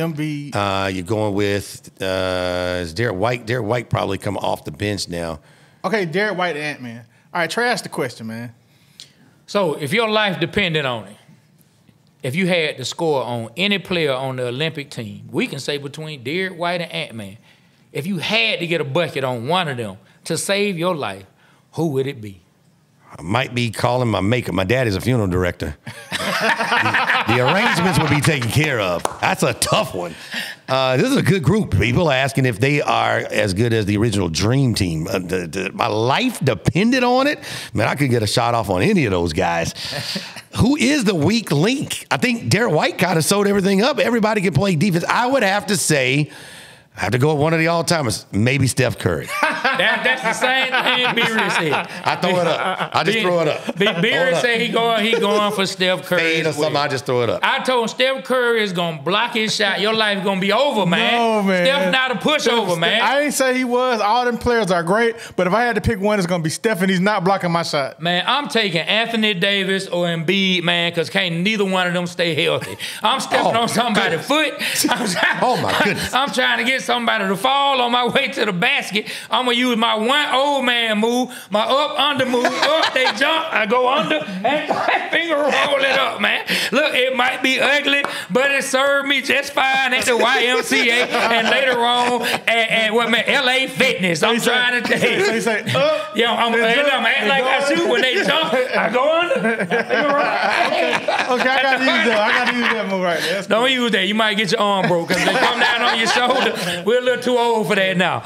You're going with is Derek White. Derek White probably come off the bench now. Okay, Derek White and Ant-Man. All right, Trey, ask the question, man. So if your life depended on it, if you had to score on any player on the Olympic team, we can say between Derek White and Ant-Man, if you had to get a bucket on one of them to save your life, who would it be? I might be calling my maker. My dad is a funeral director. the arrangements would be taken care of. That's a tough one. This is a good group. People are asking if they are as good as the original Dream Team. My life depended on it. Man, I could get a shot off on any of those guys. Who is the weak link? I think Derek White kind of sewed everything up. Everybody can play defense. I would have to say, I have to go with one of the all-timers, maybe Steph Curry. That's the same thing B-Rich said. I throw it up. I just throw it up. B-Rich said he going for Steph Curry. Fade or something, I just throw it up. I told him Steph Curry is going to block his shot. Your life is going to be over, man. No, man. Steph's not a pushover, man. I didn't say he was. All them players are great, but if I had to pick one, it's going to be Steph, and he's not blocking my shot. Man, I'm taking Anthony Davis or Embiid, man, because can't neither one of them stay healthy. I'm stepping on somebody's foot. Oh, my goodness. I'm trying to get somebody to fall on my way to the basket. I'm going to use my one old man move, my up-under move. Up, they jump, I go under, and my finger roll it up, man. Look, it might be ugly, but it served me just fine at the YMCA and later on at what, man, LA Fitness. I'm trying to tell you. So you say, up. Yeah, I'm acting like I shoot. When they jump, I go under. Okay, I got to use that move right there. Don't use that. You might get your arm broke because they come down on your shoulder. We're a little too old for that now.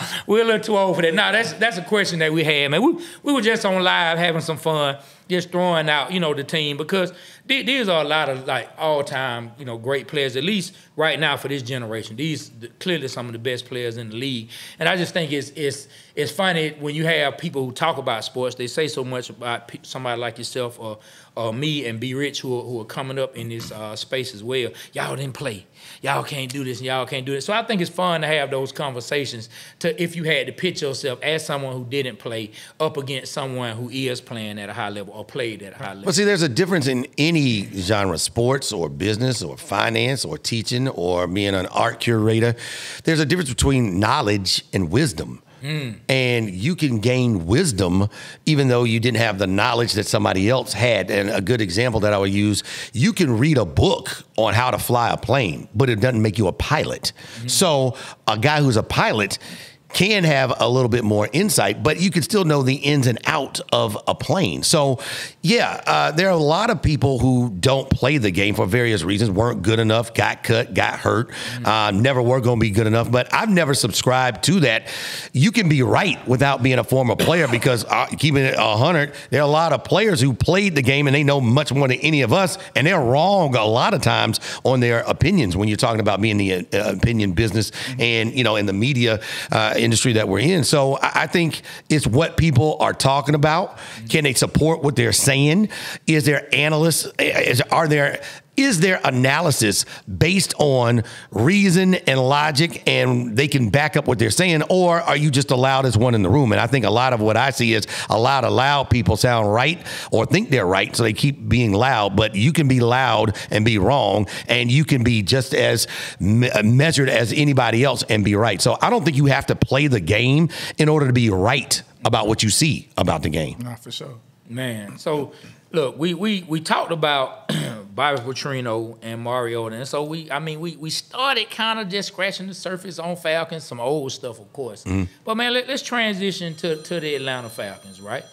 Now, that's a question that we had, man. We were just on live having some fun, just throwing out, the team, because these are a lot of, like, all-time, great players, at least right now for this generation. These clearly some of the best players in the league. And I just think it's funny when you have people who talk about sports, they say so much about somebody like yourself or me and B. Rich who are coming up in this space as well. Y'all didn't play. Y'all can't do this and y'all can't do it. So I think it's fun to have those conversations if you had to pitch yourself as someone who didn't play up against someone who is playing at a high level or played at a high level. But see, there's a difference in any genre, sports or business or finance or teaching or being an art curator. There's a difference between knowledge and wisdom. And you can gain wisdom even though you didn't have the knowledge that somebody else had. And a good example that I would use, you can read a book on how to fly a plane, but it doesn't make you a pilot. So a guy who's a pilot can have a little bit more insight, but you can still know the ins and outs of a plane. So, yeah, there are a lot of people who don't play the game for various reasons, weren't good enough, got cut, got hurt, never were going to be good enough. But I've never subscribed to that. You can be right without being a former player because keeping it 100, there are a lot of players who played the game and they know much more than any of us, and they're wrong a lot of times on their opinions when you're talking about being in the opinion business and, you know, in the media industry that we're in. So I think it's what people are talking about. Can they support what they're saying? Is there analysts? Is there analysis based on reason and logic and they can back up what they're saying? Or are you just allowed as one in the room? And I think a lot of what I see is a lot of loud people sound right or think they're right, so they keep being loud. But you can be loud and be wrong, and you can be just as measured as anybody else and be right. So I don't think you have to play the game in order to be right about what you see about the game. Not for sure. Man, so look, we talked about Bobby Petrino and Mariota, and so we started kind of just scratching the surface on Falcons, some old stuff, of course. But man, let's transition to the Atlanta Falcons, right?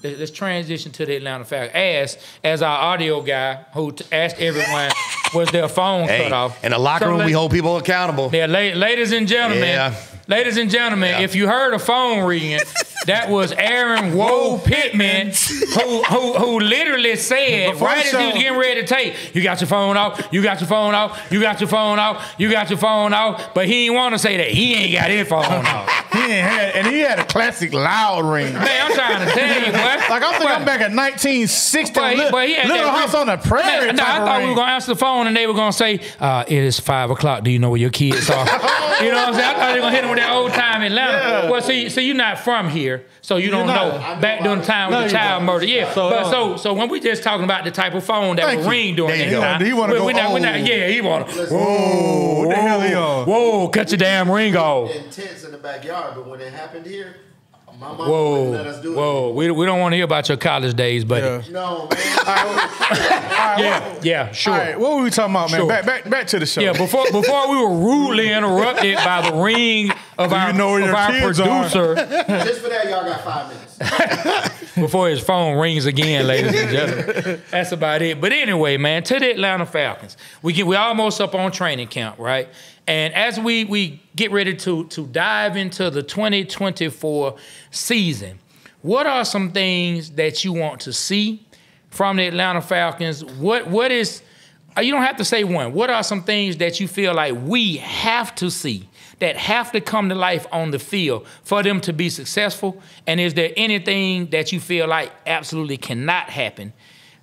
Let's transition to the Atlanta Falcons. As our audio guy who asked everyone, was their phone cut off? In the locker room, we hold people accountable. Yeah, ladies and gentlemen. Ladies and gentlemen, if you heard a phone ringing, that was Aaron Woe Pittman, who literally said, right as he was getting ready to take, you got your phone off, you got your phone off, you got your phone off, you got your phone off, but he didn't want to say that. He ain't got his phone off. He had a classic loud ring. Man, I'm trying to tell you, boy. Like, I'm thinking I'm back at 1960, Little House on the Prairie. I thought we were going to answer the phone and they were going to say, it is 5 o'clock. Do you know where your kids are? You know what I'm saying? I thought they were going to hit him with that old time Atlanta. Yeah. Well, see, you're not from here, so you don't know. Back during the time with the child murder. Yeah. So when we just talking about the type of phone that would ring during that time. He want to go, he want to. Whoa, what the hell he on? Whoa, cut your damn ring off. Intense in the backyard, but when it happened here, my mom wouldn't let us do it. Whoa, we don't want to hear about your college days, buddy. Yeah. No, man. Yeah, sure. All right, what were we talking about, man? Sure. Back to the show. Yeah, before we were rudely interrupted by the ring of our producer. Just for that, y'all got 5 minutes. Before his phone rings again, ladies and gentlemen. That's about it. But anyway, man, to the Atlanta Falcons. We're almost up on training camp, right? And as we get ready to dive into the 2024 season, what are some things that you want to see from the Atlanta Falcons? What is, you don't have to say one. What are some things that you feel like we have to see, that have to come to life on the field for them to be successful? And is there anything that you feel like absolutely cannot happen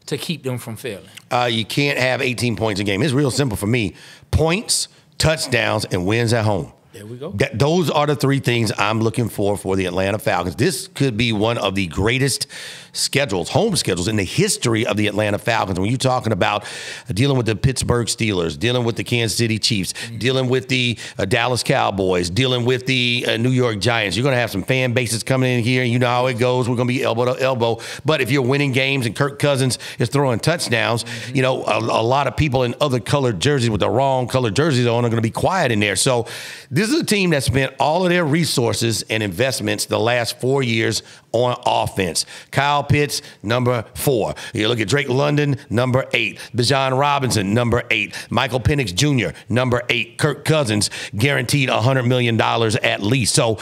to keep them from failing? You can't have 18 points a game. It's real simple for me. Points, touchdowns, and wins at home. There we go. Those are the 3 things I'm looking for the Atlanta Falcons. This could be one of the greatest home schedules in the history of the Atlanta Falcons. When you're talking about dealing with the Pittsburgh Steelers, dealing with the Kansas City Chiefs, dealing with the Dallas Cowboys, dealing with the New York Giants, you're going to have some fan bases coming in here, and you know how it goes. We're going to be elbow to elbow. But if you're winning games and Kirk Cousins is throwing touchdowns, you know, a lot of people in other colored jerseys with the wrong colored jerseys on are going to be quiet in there. So this is a team that spent all of their resources and investments the last 4 years on offense. Kyle Pitts, number 4. You look at Drake London, number 8. Bijan Robinson, number 8. Michael Penix Jr., number 8. Kirk Cousins, guaranteed $100 million at least. So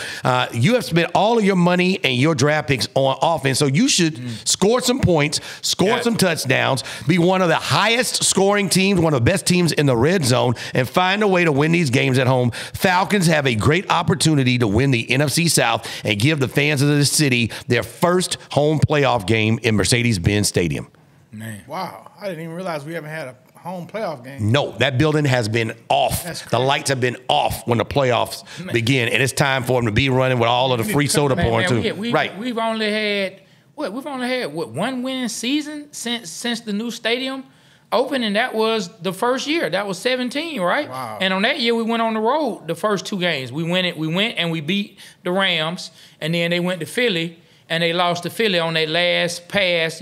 you have spent all of your money and your draft picks on offense. So you should score some points, score some touchdowns, be one of the highest scoring teams, one of the best teams in the red zone, and find a way to win these games at home. Falcons have a great opportunity to win the NFC South and give the fans of the city their first home playoff game in Mercedes-Benz Stadium. Man. Wow. I didn't even realize we haven't had a home playoff game. No, that building has been off. The lights have been off when the playoffs begin, and it's time for them to be running with all of the free soda pouring too. We've only had one winning season since the new stadium opening, that was the first year. That was 17, right? Wow. And on that year, we went on the road the first 2 games. We went and we beat the Rams, and then they went to Philly, and they lost to Philly on that last pass.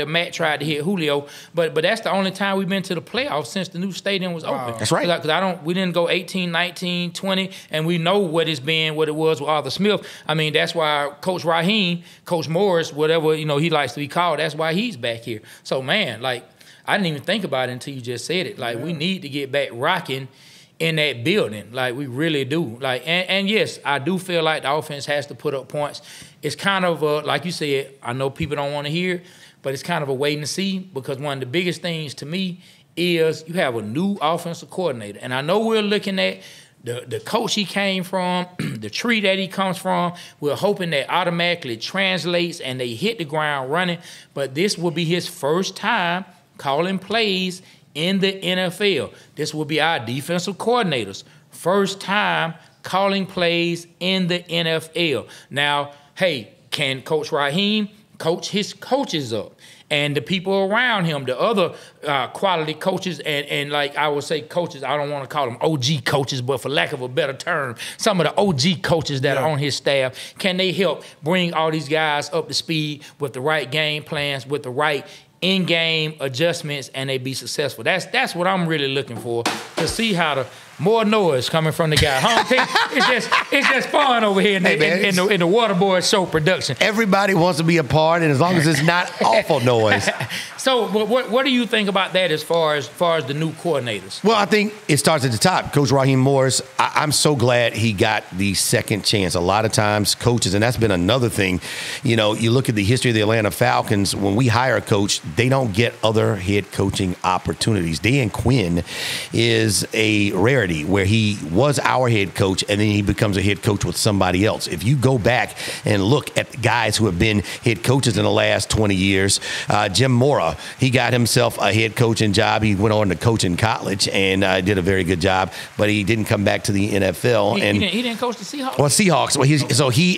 Matt tried to hit Julio, but that's the only time we've been to the playoffs since the new stadium was open. That's right. Because we didn't go 18, 19, 20, and we know what it was with Arthur Smith. I mean, that's why Coach Raheem, Coach Morris, whatever he likes to be called, that's why he's back here. So man, like, I didn't even think about it until you just said it. Like, we need to get back rocking in that building. Like, we really do. Like, and yes, I do feel like the offense has to put up points. It's kind of like you said, I know people don't want to hear it, but it's kind of a wait and see, because one of the biggest things to me is you have a new offensive coordinator. And I know we're looking at the coach he came from, the tree that he comes from. We're hoping that automatically translates and they hit the ground running. But this will be his first time calling plays in the NFL. This will be our defensive coordinators. First time calling plays in the NFL. Now, hey, can Coach Raheem coach his coaches up? And the people around him, the other quality coaches, and like I would say coaches, I don't want to call them OG coaches, but for lack of a better term, some of the OG coaches that are on his staff, can they help bring all these guys up to speed with the right game plans, with the right in-game adjustments, and they be successful? That's what I'm really looking for, to see how the more noise coming from the guy. It's just fun over here in the Water Boyz Show production. Everybody wants to be a part, and as long as it's not awful noise. So what do you think about that as far as the new coordinators? Well, I think it starts at the top. Coach Raheem Morris, I'm so glad he got the second chance. A lot of times coaches, and that's been another thing, you look at the history of the Atlanta Falcons, when we hire a coach, they don't get other head coaching opportunities. Dan Quinn is a rarity, where he was our head coach and then he becomes a head coach with somebody else. If you go back and look at the guys who have been head coaches in the last 20 years, Jim Mora, he got himself a head coaching job. He went on to coach in college and did a very good job, but he didn't come back to the NFL. He didn't coach the Seahawks? Well, Seahawks. Well, he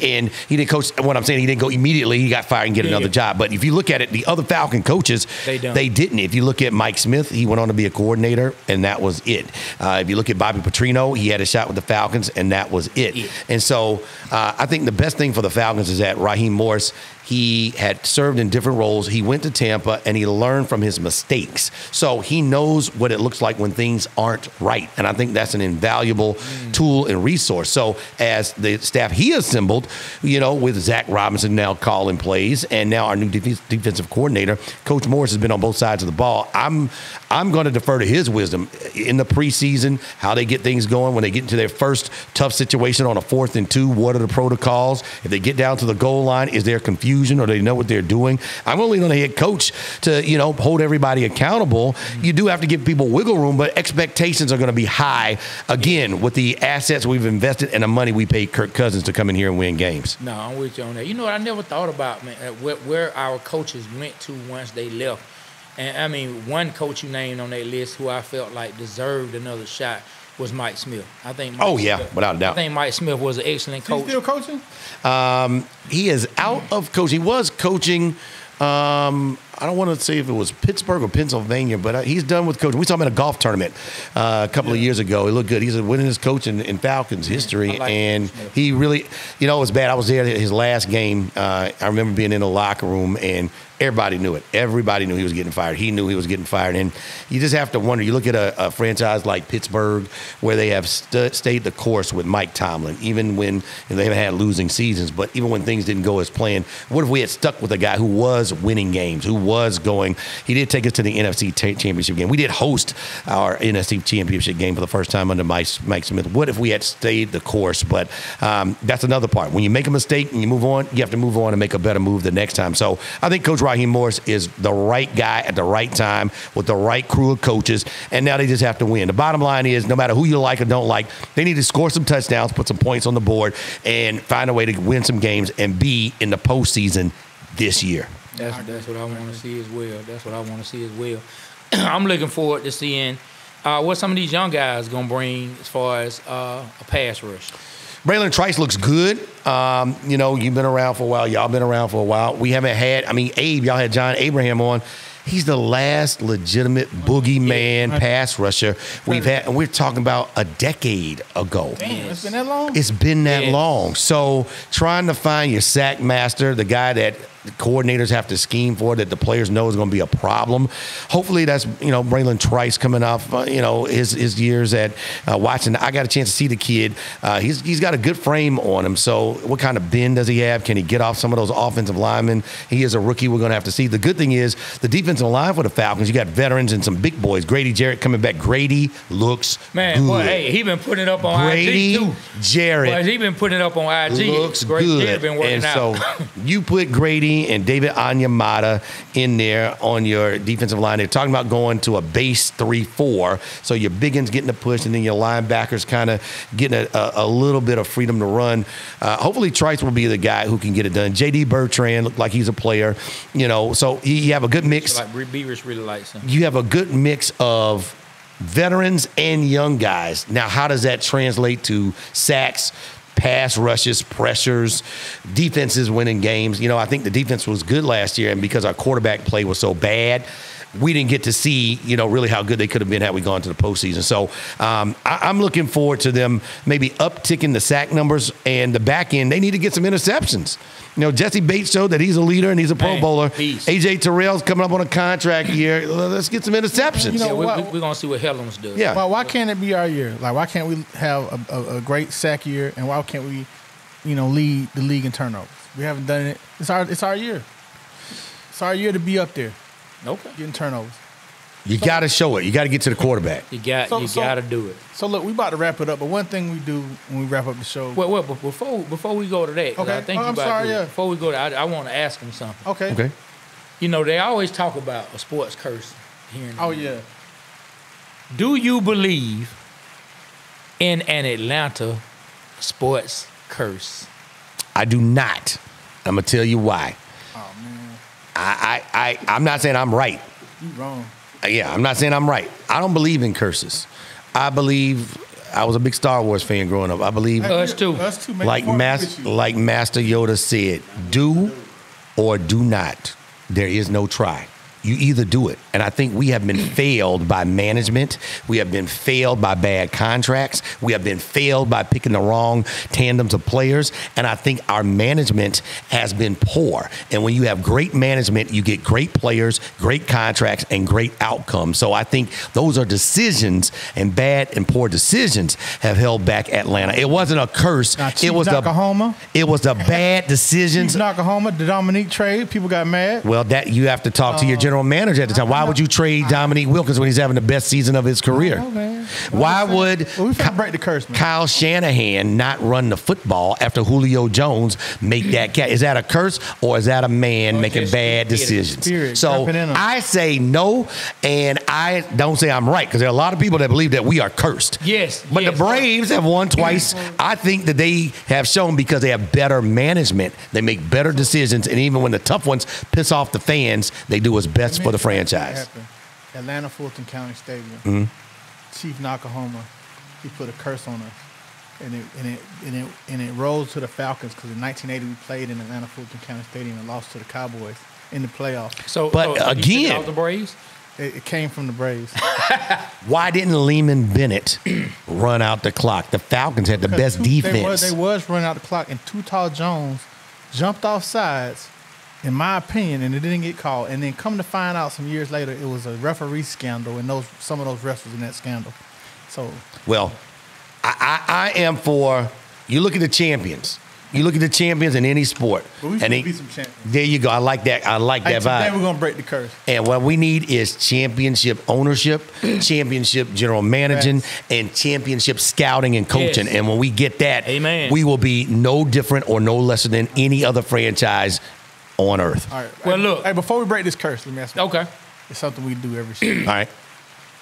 didn't coach. What I'm saying, he didn't go immediately. He got fired and get another job. But if you look at it, the other Falcon coaches, they didn't. If you look at Mike Smith, he went on to be a coordinator, and that was it. If you look at Bobby Petrino, he had a shot with the Falcons, and that was it. And so I think the best thing for the Falcons is that Raheem Morris, he had served in different roles. He went to Tampa, and he learned from his mistakes. So he knows what it looks like when things aren't right. And I think that's an invaluable tool and resource. So as the staff he assembled, with Zach Robinson now calling plays, and now our new defensive coordinator, Coach Morris, has been on both sides of the ball. I'm going to defer to his wisdom in the preseason, how they get things going when they get into their first tough situation on a 4th and 2. What are the protocols? If they get down to the goal line, is there confusion, or they know what they're doing? I'm only on the head coach to, hold everybody accountable. You do have to give people wiggle room, but expectations are going to be high, again, with the assets we've invested and the money we paid Kirk Cousins to come in here and win games. No, I'm with you on that. You know what I never thought about, man, where our coaches went to once they left. And, I mean, one coach you named on that list who I felt like deserved another shot was Mike Smith. I think. Without a doubt. I think Mike Smith was an excellent coach. He's still coaching? He is out of coaching. He was coaching. I don't want to say if it was Pittsburgh or Pennsylvania, but he's done with coaching. We saw him at a golf tournament a couple of years ago. He looked good. He's a winningest coach in Falcons history, and he really, it was bad. I was there at his last game. I remember being in the locker room, and everybody knew it. Everybody knew he was getting fired. He knew he was getting fired. And you just have to wonder. You look at a franchise like Pittsburgh, where they have stayed the course with Mike Tomlin, even when they haven't had losing seasons, but even when things didn't go as planned. What if we had stuck with a guy who was winning games, who was going? He did take us to the NFC Championship game. We did host our NFC Championship game for the first time under Mike Smith. What if we had stayed the course? But that's another part. When you make a mistake and you move on, you have to move on and make a better move the next time. So I think Coach Raheem Morris is the right guy at the right time with the right crew of coaches, and now they just have to win. The bottom line is, no matter who you like or don't like, they need to score some touchdowns, put some points on the board, and find a way to win some games and be in the postseason this year. That's what I want to see as well. That's what I want to see as well. I'm looking forward to seeing what some of these young guys going to bring as far as a pass rush. Braylon Trice looks good. You've been around for a while. Y'all been around for a while. We haven't had, Abe, y'all had John Abraham on. He's the last legitimate boogeyman pass rusher we've had, and we're talking about a decade ago. Damn, it's been that long? It's been that long. So trying to find your sack master, the guy that the coordinators have to scheme for, that the players know is going to be a problem. Hopefully that's, Braylon Trice coming off, his years at Watson. I got a chance to see the kid. He's got a good frame on him. So what kind of bend does he have? Can he get off some of those offensive linemen? He is a rookie. We're going to have to see. The good thing is the defensive line for the Falcons, you got veterans and some big boys. Grady Jarrett coming back. Grady looks good. Boy, hey, he been putting it up on Grady IG too. Jarrett. Boy, he been putting it up on IG. Looks good. Been working and out. So you put Grady and David Onyemata in there on your defensive line. They're talking about going to a base 3-4. So your big ends getting the push, and then your linebackers kind of getting a little bit of freedom to run. Hopefully Trice will be the guy who can get it done. J.D. Bertrand looked like he's a player. So you have a good mix. Like Beavers really likes him. You have a good mix of veterans and young guys. Now, how does that translate to sacks, pass rushes, pressures, defenses winning games? I think the defense was good last year, and because our quarterback play was so bad, we didn't get to see, really how good they could have been had we gone to the postseason. So I'm looking forward to them maybe upticking the sack numbers, and the back end, they need to get some interceptions. Jesse Bates showed that he's a leader and he's a Pro Bowler. A.J. Terrell's coming up on a contract year. Let's get some interceptions. We're going to see what Helms does. Yeah. Well, why can't it be our year? Like, why can't we have a great sack year, and why can't we, lead the league in turnovers? We haven't done it. It's our year. It's our year to be up there. Okay. Getting turnovers. You got to show it. You got to get to the quarterback. You got to do it. So look, we about to wrap it up, but one thing we do when we wrap up the show. Well, but before we go to that, okay. I think before we go to that, I want to ask him something. Okay. They always talk about a sports curse here. Yeah. Do you believe in an Atlanta sports curse? I do not. I'm gonna tell you why. Oh man. I'm not saying I'm right. You wrong. Yeah, I'm not saying I'm right. I don't believe in curses. I was a big Star Wars fan growing up. I believe us too. Like Master Yoda said, do or do not. There is no try. You either do it. And I think we have been failed by management. We have been failed by bad contracts. We have been failed by picking the wrong tandems of players. And I think our management has been poor. And when you have great management, you get great players, great contracts, and great outcomes. So I think those are decisions, and bad and poor decisions have held back Atlanta. It wasn't a curse. It was the bad decisions. Chief Oklahoma, the Dominique trade, people got mad. Well, that you have to talk to your general manager at the time. Why would you trade Dominique Wilkins when he's having the best season of his career? Why would break the curse, man. Kyle Shanahan not run the football after Julio Jones make that catch? Is that a curse, or is that a man making bad decisions? So I say no, and I don't say I'm right, because there are a lot of people that believe that we are cursed. Yes. But the Braves have won twice. I think that they have shown, because they have better management, they make better decisions, and even when the tough ones piss off the fans, they do what's best for the franchise. Atlanta Fulton County Stadium. Mm-hmm. Chief Oklahoma, he put a curse on us, and it rose to the Falcons, because in 1980 we played in Atlanta Fulton County Stadium and lost to the Cowboys in the playoffs. But again, the Braves? It came from the Braves. Why didn't Lehman Bennett run out the clock? The Falcons had the best defense. They was running out the clock, and Too Tall Jones jumped off sides, in my opinion, and it didn't get called. And then come to find out some years later, it was a referee scandal, and some of those refs was in that scandal. So, well, I am for, you look at the champions. You look at the champions in any sport. But we should be some champions. There you go. I like that. I like that vibe. Today we're going to break the curse. And what we need is championship ownership, championship general managing, and championship scouting and coaching. Yes. And when we get that, we will be no different or no lesser than any other franchise on earth. All right. Well, look. Hey, before we break this curse, let me ask you. Okay. It's something we do every show. All right.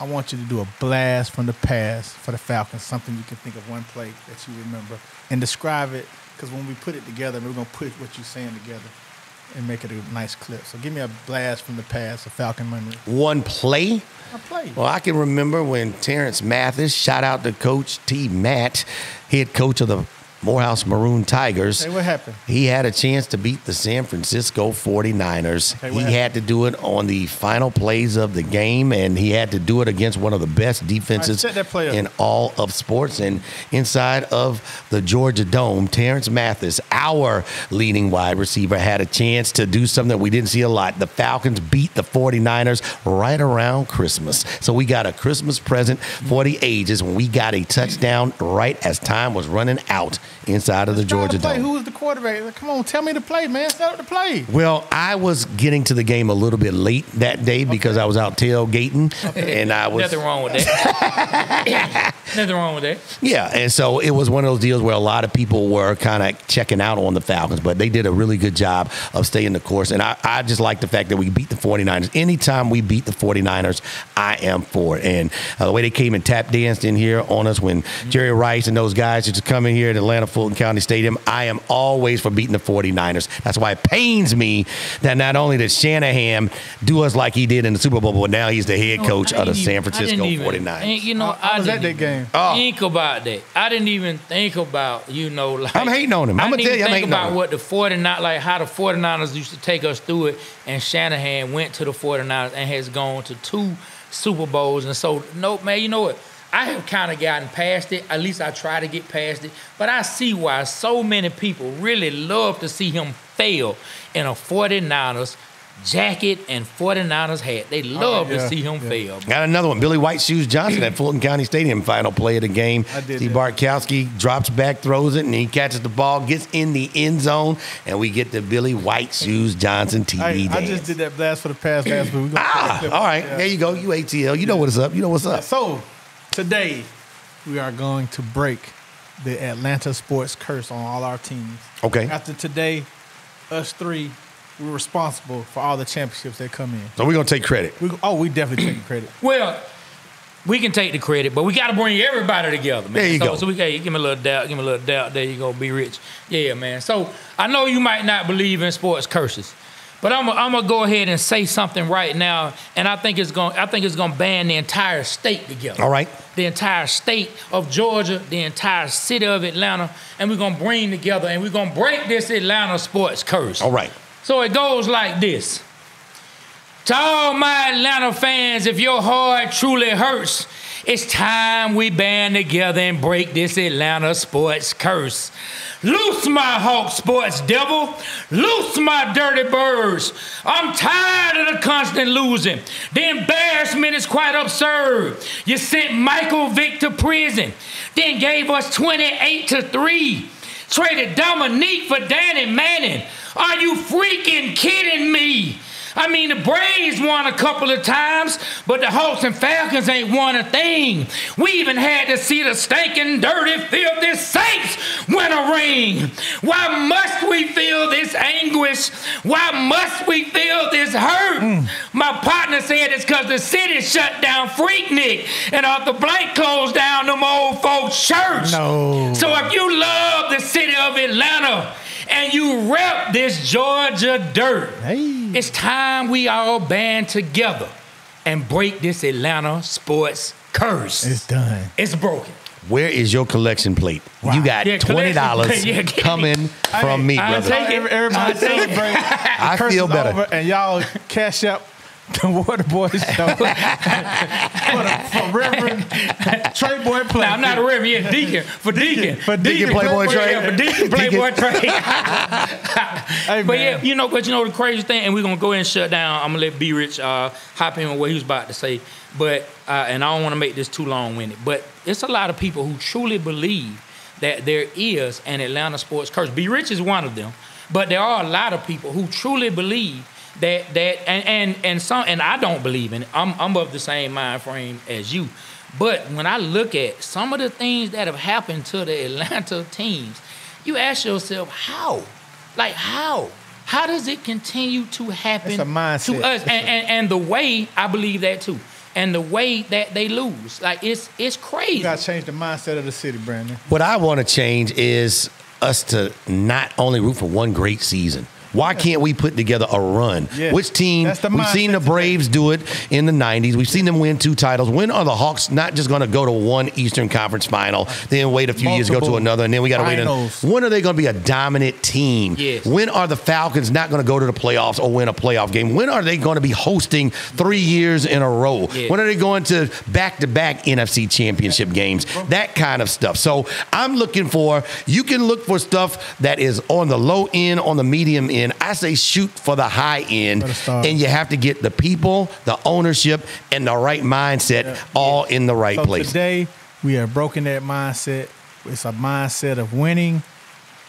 I want you to do a blast from the past for the Falcons, something you can think of, one play that you remember, and describe it, because when we put it together, we're going to put what you're saying together and make it a nice clip. So give me a blast from the past, a Falcon memory. One play? A play. Well, I can remember when Terrence Mathis, shout out to Coach T. Matt, head coach of the Morehouse Maroon Tigers. Hey, what happened? He had a chance to beat the San Francisco 49ers. Okay, he had to do it on the final plays of the game, and he had to do it against one of the best defenses in all of sports. And inside of the Georgia Dome, Terrence Mathis, our leading wide receiver, had a chance to do something that we didn't see a lot. The Falcons beat the 49ers right around Christmas. So we got a Christmas present for the ages when we got a touchdown right as time was running out inside of the Georgia Dome. Who was the quarterback? Come on, tell me the play, man. Set up the play. Well, I was getting to the game a little bit late that day because I was out tailgating, and I was nothing wrong with that. Nothing wrong with that. Yeah, and so it was one of those deals where a lot of people were kind of checking out on the Falcons, but they did a really good job of staying the course. And I just like the fact that we beat the 49ers. Anytime we beat the 49ers, I am for it. And the way they came and tap danced in here on us when Jerry Rice and those guys used to come in here at Atlanta Fulton County Stadium, I am always for beating the 49ers. That's why it pains me that not only did Shanahan do us like he did in the Super Bowl, but now he's the head coach of the San Francisco 49ers. You know, I was at that game. Think about that. I didn't even think about, like I'm hating on him. I'm gonna tell you, I'm hating on him. Think about what the 49ers, like how the 49ers used to take us through it, and Shanahan went to the 49ers and has gone to 2 Super Bowls. And so, no, man, you know what? I have kind of gotten past it. At least I try to get past it. But I see why so many people really love to see him fail in a 49ers jacket and 49ers hat. They love to see him fail. Got another one. Billy White Shoes Johnson at Fulton County Stadium, final play of the game. Steve Bartkowski drops back, throws it, and he catches the ball, gets in the end zone, and we get the Billy White Shoes Johnson TD dance. I just did that blast for the past week. All right. Yeah. There you go. You ATL. You know what's up. You know what's up. So today we are going to break the Atlanta sports curse on all our teams. Okay. After today, us three, we're responsible for all the championships that come in. So we're going to take credit. We definitely take credit. Well, we can take the credit, but we got to bring everybody together, man. There you go. So give me a little doubt. There you go, be rich. Yeah, man. So I know you might not believe in sports curses, but I'm gonna go ahead and say something right now, and I think it's gonna band the entire state together. All right. The entire state of Georgia, the entire city of Atlanta, and we're gonna bring together and we're gonna break this Atlanta sports curse. All right. So it goes like this. To all my Atlanta fans, if your heart truly hurts, it's time we band together and break this Atlanta sports curse. Loose my Hawk sports devil. Loose my dirty birds. I'm tired of the constant losing. The embarrassment is quite absurd. You sent Michael Vick to prison, then gave us 28-3. Traded Dominique for Danny Manning. Are you freaking kidding me? I mean, the Braves won a couple of times, but the Hawks and Falcons ain't won a thing. We even had to see the stinking, dirty, filthy Saints win a ring. Why must we feel this anguish? Why must we feel this hurt? My partner said it's because the city shut down Freaknik and Arthur Blank closed down them old folks' church. No. So if you love the city of Atlanta, and you rep this Georgia dirt, it's time we all band together and break this Atlanta sports curse. It's done. It's broken. Where is your collection plate? Wow. You got $20 coming from me, brother. Everybody celebrate. I feel better. And y'all cash up the Water Boyz Show for Reverend Trey Boy Play. Now, I'm not a Reverend, yeah, Deacon. For Deacon Playboy Trey. Yeah, for Deacon Playboy Trey. Hey, but yeah, you know the crazy thing, and we're gonna go ahead and shut down. I'm gonna let B Rich hop in with what he was about to say, but and I don't want to make this too long-winded. But it's a lot of people who truly believe that there is an Atlanta sports curse. B Rich is one of them, but there are a lot of people who truly believe that and I don't believe in it. I'm of the same mind frame as you. But when I look at some of the things that have happened to the Atlanta teams, you ask yourself, how? Like how? How does it continue to happen it's a mindset. to us? And the way I believe that too. And the way that they lose. Like it's crazy. You gotta change the mindset of the city, Brandon. What I want to change is us to not only root for one great season. Why can't we put together a run? Yeah. Which team? We've seen the Braves do it in the 90s. We've seen them win 2 titles. When are the Hawks not just going to go to one Eastern Conference final, then wait a few years to go to another, and then we got to wait? When are they going to be a dominant team? Yes. When are the Falcons not going to go to the playoffs or win a playoff game? When are they going to be hosting 3 years in a row? Yeah. When are they going to back-to-back NFC championship games? That kind of stuff. So I'm looking for, you can look for stuff that is on the low end, on the medium end. I say shoot for the high end, and you have to get the people, the ownership, and the right mindset all in the right place. Today, we have broken that mindset. It's a mindset of winning.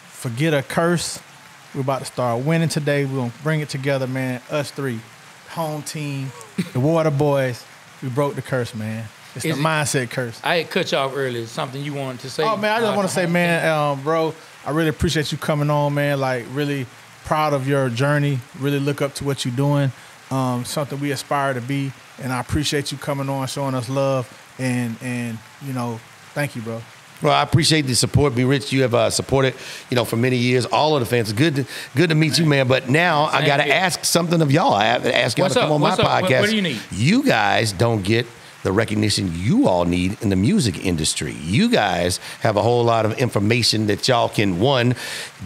Forget a curse. We're about to start winning today. We're going to bring it together, man. Us 3, home team, the Water Boyz. We broke the curse, man. It's the mindset curse. I had cut you off earlier. Something you wanted to say? Oh, man, I just want to say, man, bro, I really appreciate you coming on, man. Like, really proud of your journey. Really look up to what you're doing. Something we aspire to be. And I appreciate you coming on, showing us love. And you know, thank you, bro. Well, I appreciate the support. Be Rich, you have supported, for many years, all of the fans. Good to meet you, man. But now I got to ask something of y'all. I have to ask y'all to come on my podcast. What do you need? You guys don't get the recognition you all need in the music industry. You guys have a whole lot of information that y'all can, one,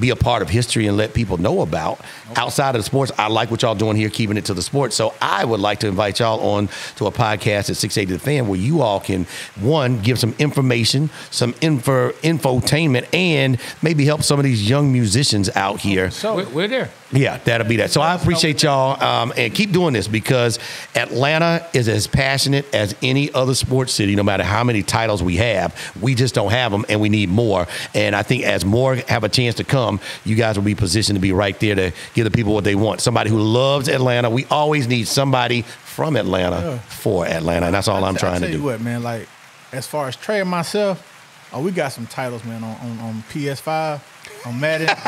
be a part of history and let people know about. Outside of the sports, I like what y'all doing here, keeping it to the sports. So I would like to invite y'all on to a podcast at 680 The Fan where you all can, one, give some information, some infotainment, and maybe help some of these young musicians out here. So we're there. Yeah, that'll be that. So I appreciate y'all, and keep doing this because Atlanta is as passionate as any other sports city, no matter how many titles we have. We just don't have them, and we need more. And I think as more have a chance to come, you guys will be positioned to be right there to give the people what they want. Somebody who loves Atlanta. We always need somebody from Atlanta for Atlanta, and that's all I'm trying to do. I tell you what, man, like, as far as Trey and myself, we got some titles, man, on PS5. On Madden and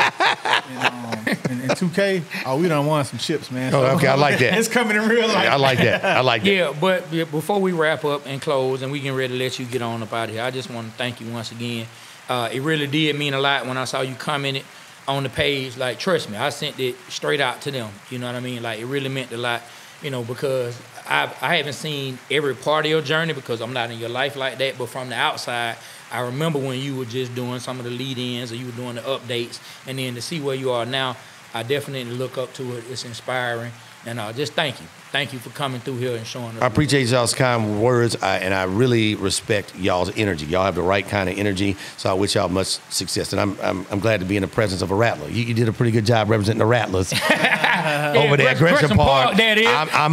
2K, we done won some chips, man. So, okay, I like that. It's coming in real life. I like that. I like that. Yeah, but before we wrap up and close and we getting ready to let you get on up out of here, I just want to thank you once again. It really did mean a lot when I saw you commented on the page. Like, trust me, I sent it straight out to them. You know what I mean? Like, it really meant a lot, because I haven't seen every part of your journey because I'm not in your life like that, but from the outside, I remember when you were just doing some of the lead-ins or you were doing the updates, and then to see where you are now, I definitely look up to it. It's inspiring, and just thank you. Thank you for coming through here and showing us. I appreciate y'all's kind words, and I really respect y'all's energy. Y'all have the right kind of energy, so I wish y'all much success. And I'm glad to be in the presence of a Rattler. You did a pretty good job representing the Rattlers over there at Gresham Park. That is.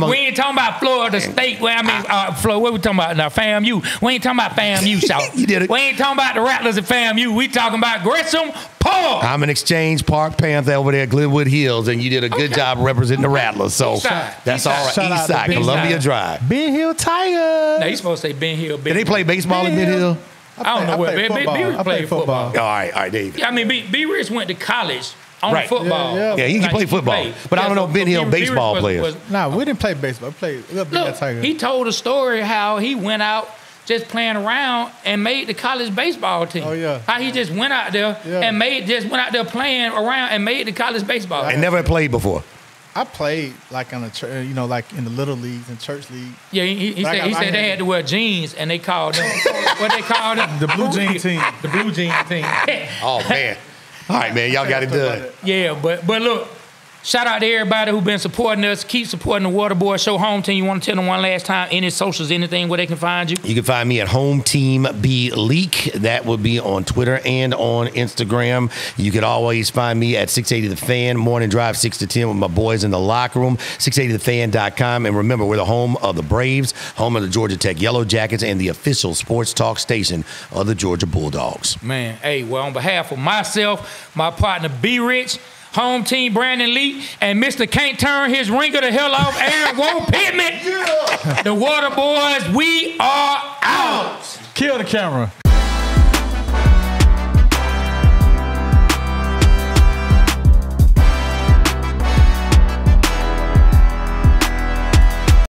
We ain't talking about Florida State. Florida. What we talking about now? FAMU. We ain't talking about FAMU, South. You did it. We ain't talking about the Rattlers at FAMU. We talking about Gresham Park. I'm an Exchange Park Panther over there at Glenwood Hills, and you did a good job representing the Rattlers. So that's all right. East side, Columbia Drive. Ben Hill Tigers. Now, you supposed to say Ben Hill. Did they play baseball in Ben Hill? I don't know where. B-Rich played football. All right, Dave. I mean, B-Rich went to college on football. Yeah, he can play football. But I don't know Ben Hill baseball players. Nah, we didn't play baseball. We played Tigers. He told a story how he went out just playing around and made the college baseball team. Oh, yeah. How he just went out there and went out there playing around and made the college baseball team. And never played before. I played like on like in the little leagues and church leagues. Yeah, he said they had to wear jeans and they called them what they called them? The blue jean team. The blue jean team. Oh man. All right, man, y'all got it done. Yeah, but look, shout out to everybody who's been supporting us. Keep supporting the Water Boyz Show Home Team. You want to tell them one last time, any socials, anything where they can find you? You can find me at HomeTeam B Leak. That would be on Twitter and on Instagram. You can always find me at 680 The Fan, morning drive 6 to 10 with my boys in the locker room, 680thefan.com. And remember, we're the home of the Braves, home of the Georgia Tech Yellow Jackets, and the official sports talk station of the Georgia Bulldogs. Man, hey, well, on behalf of myself, my partner B-Rich, Home Team Brandon Lee, and Mr. Can't Turn His Ringer the Hell Off, Aaron Woe Pittman. The Water Boyz, we are out. Kill the camera.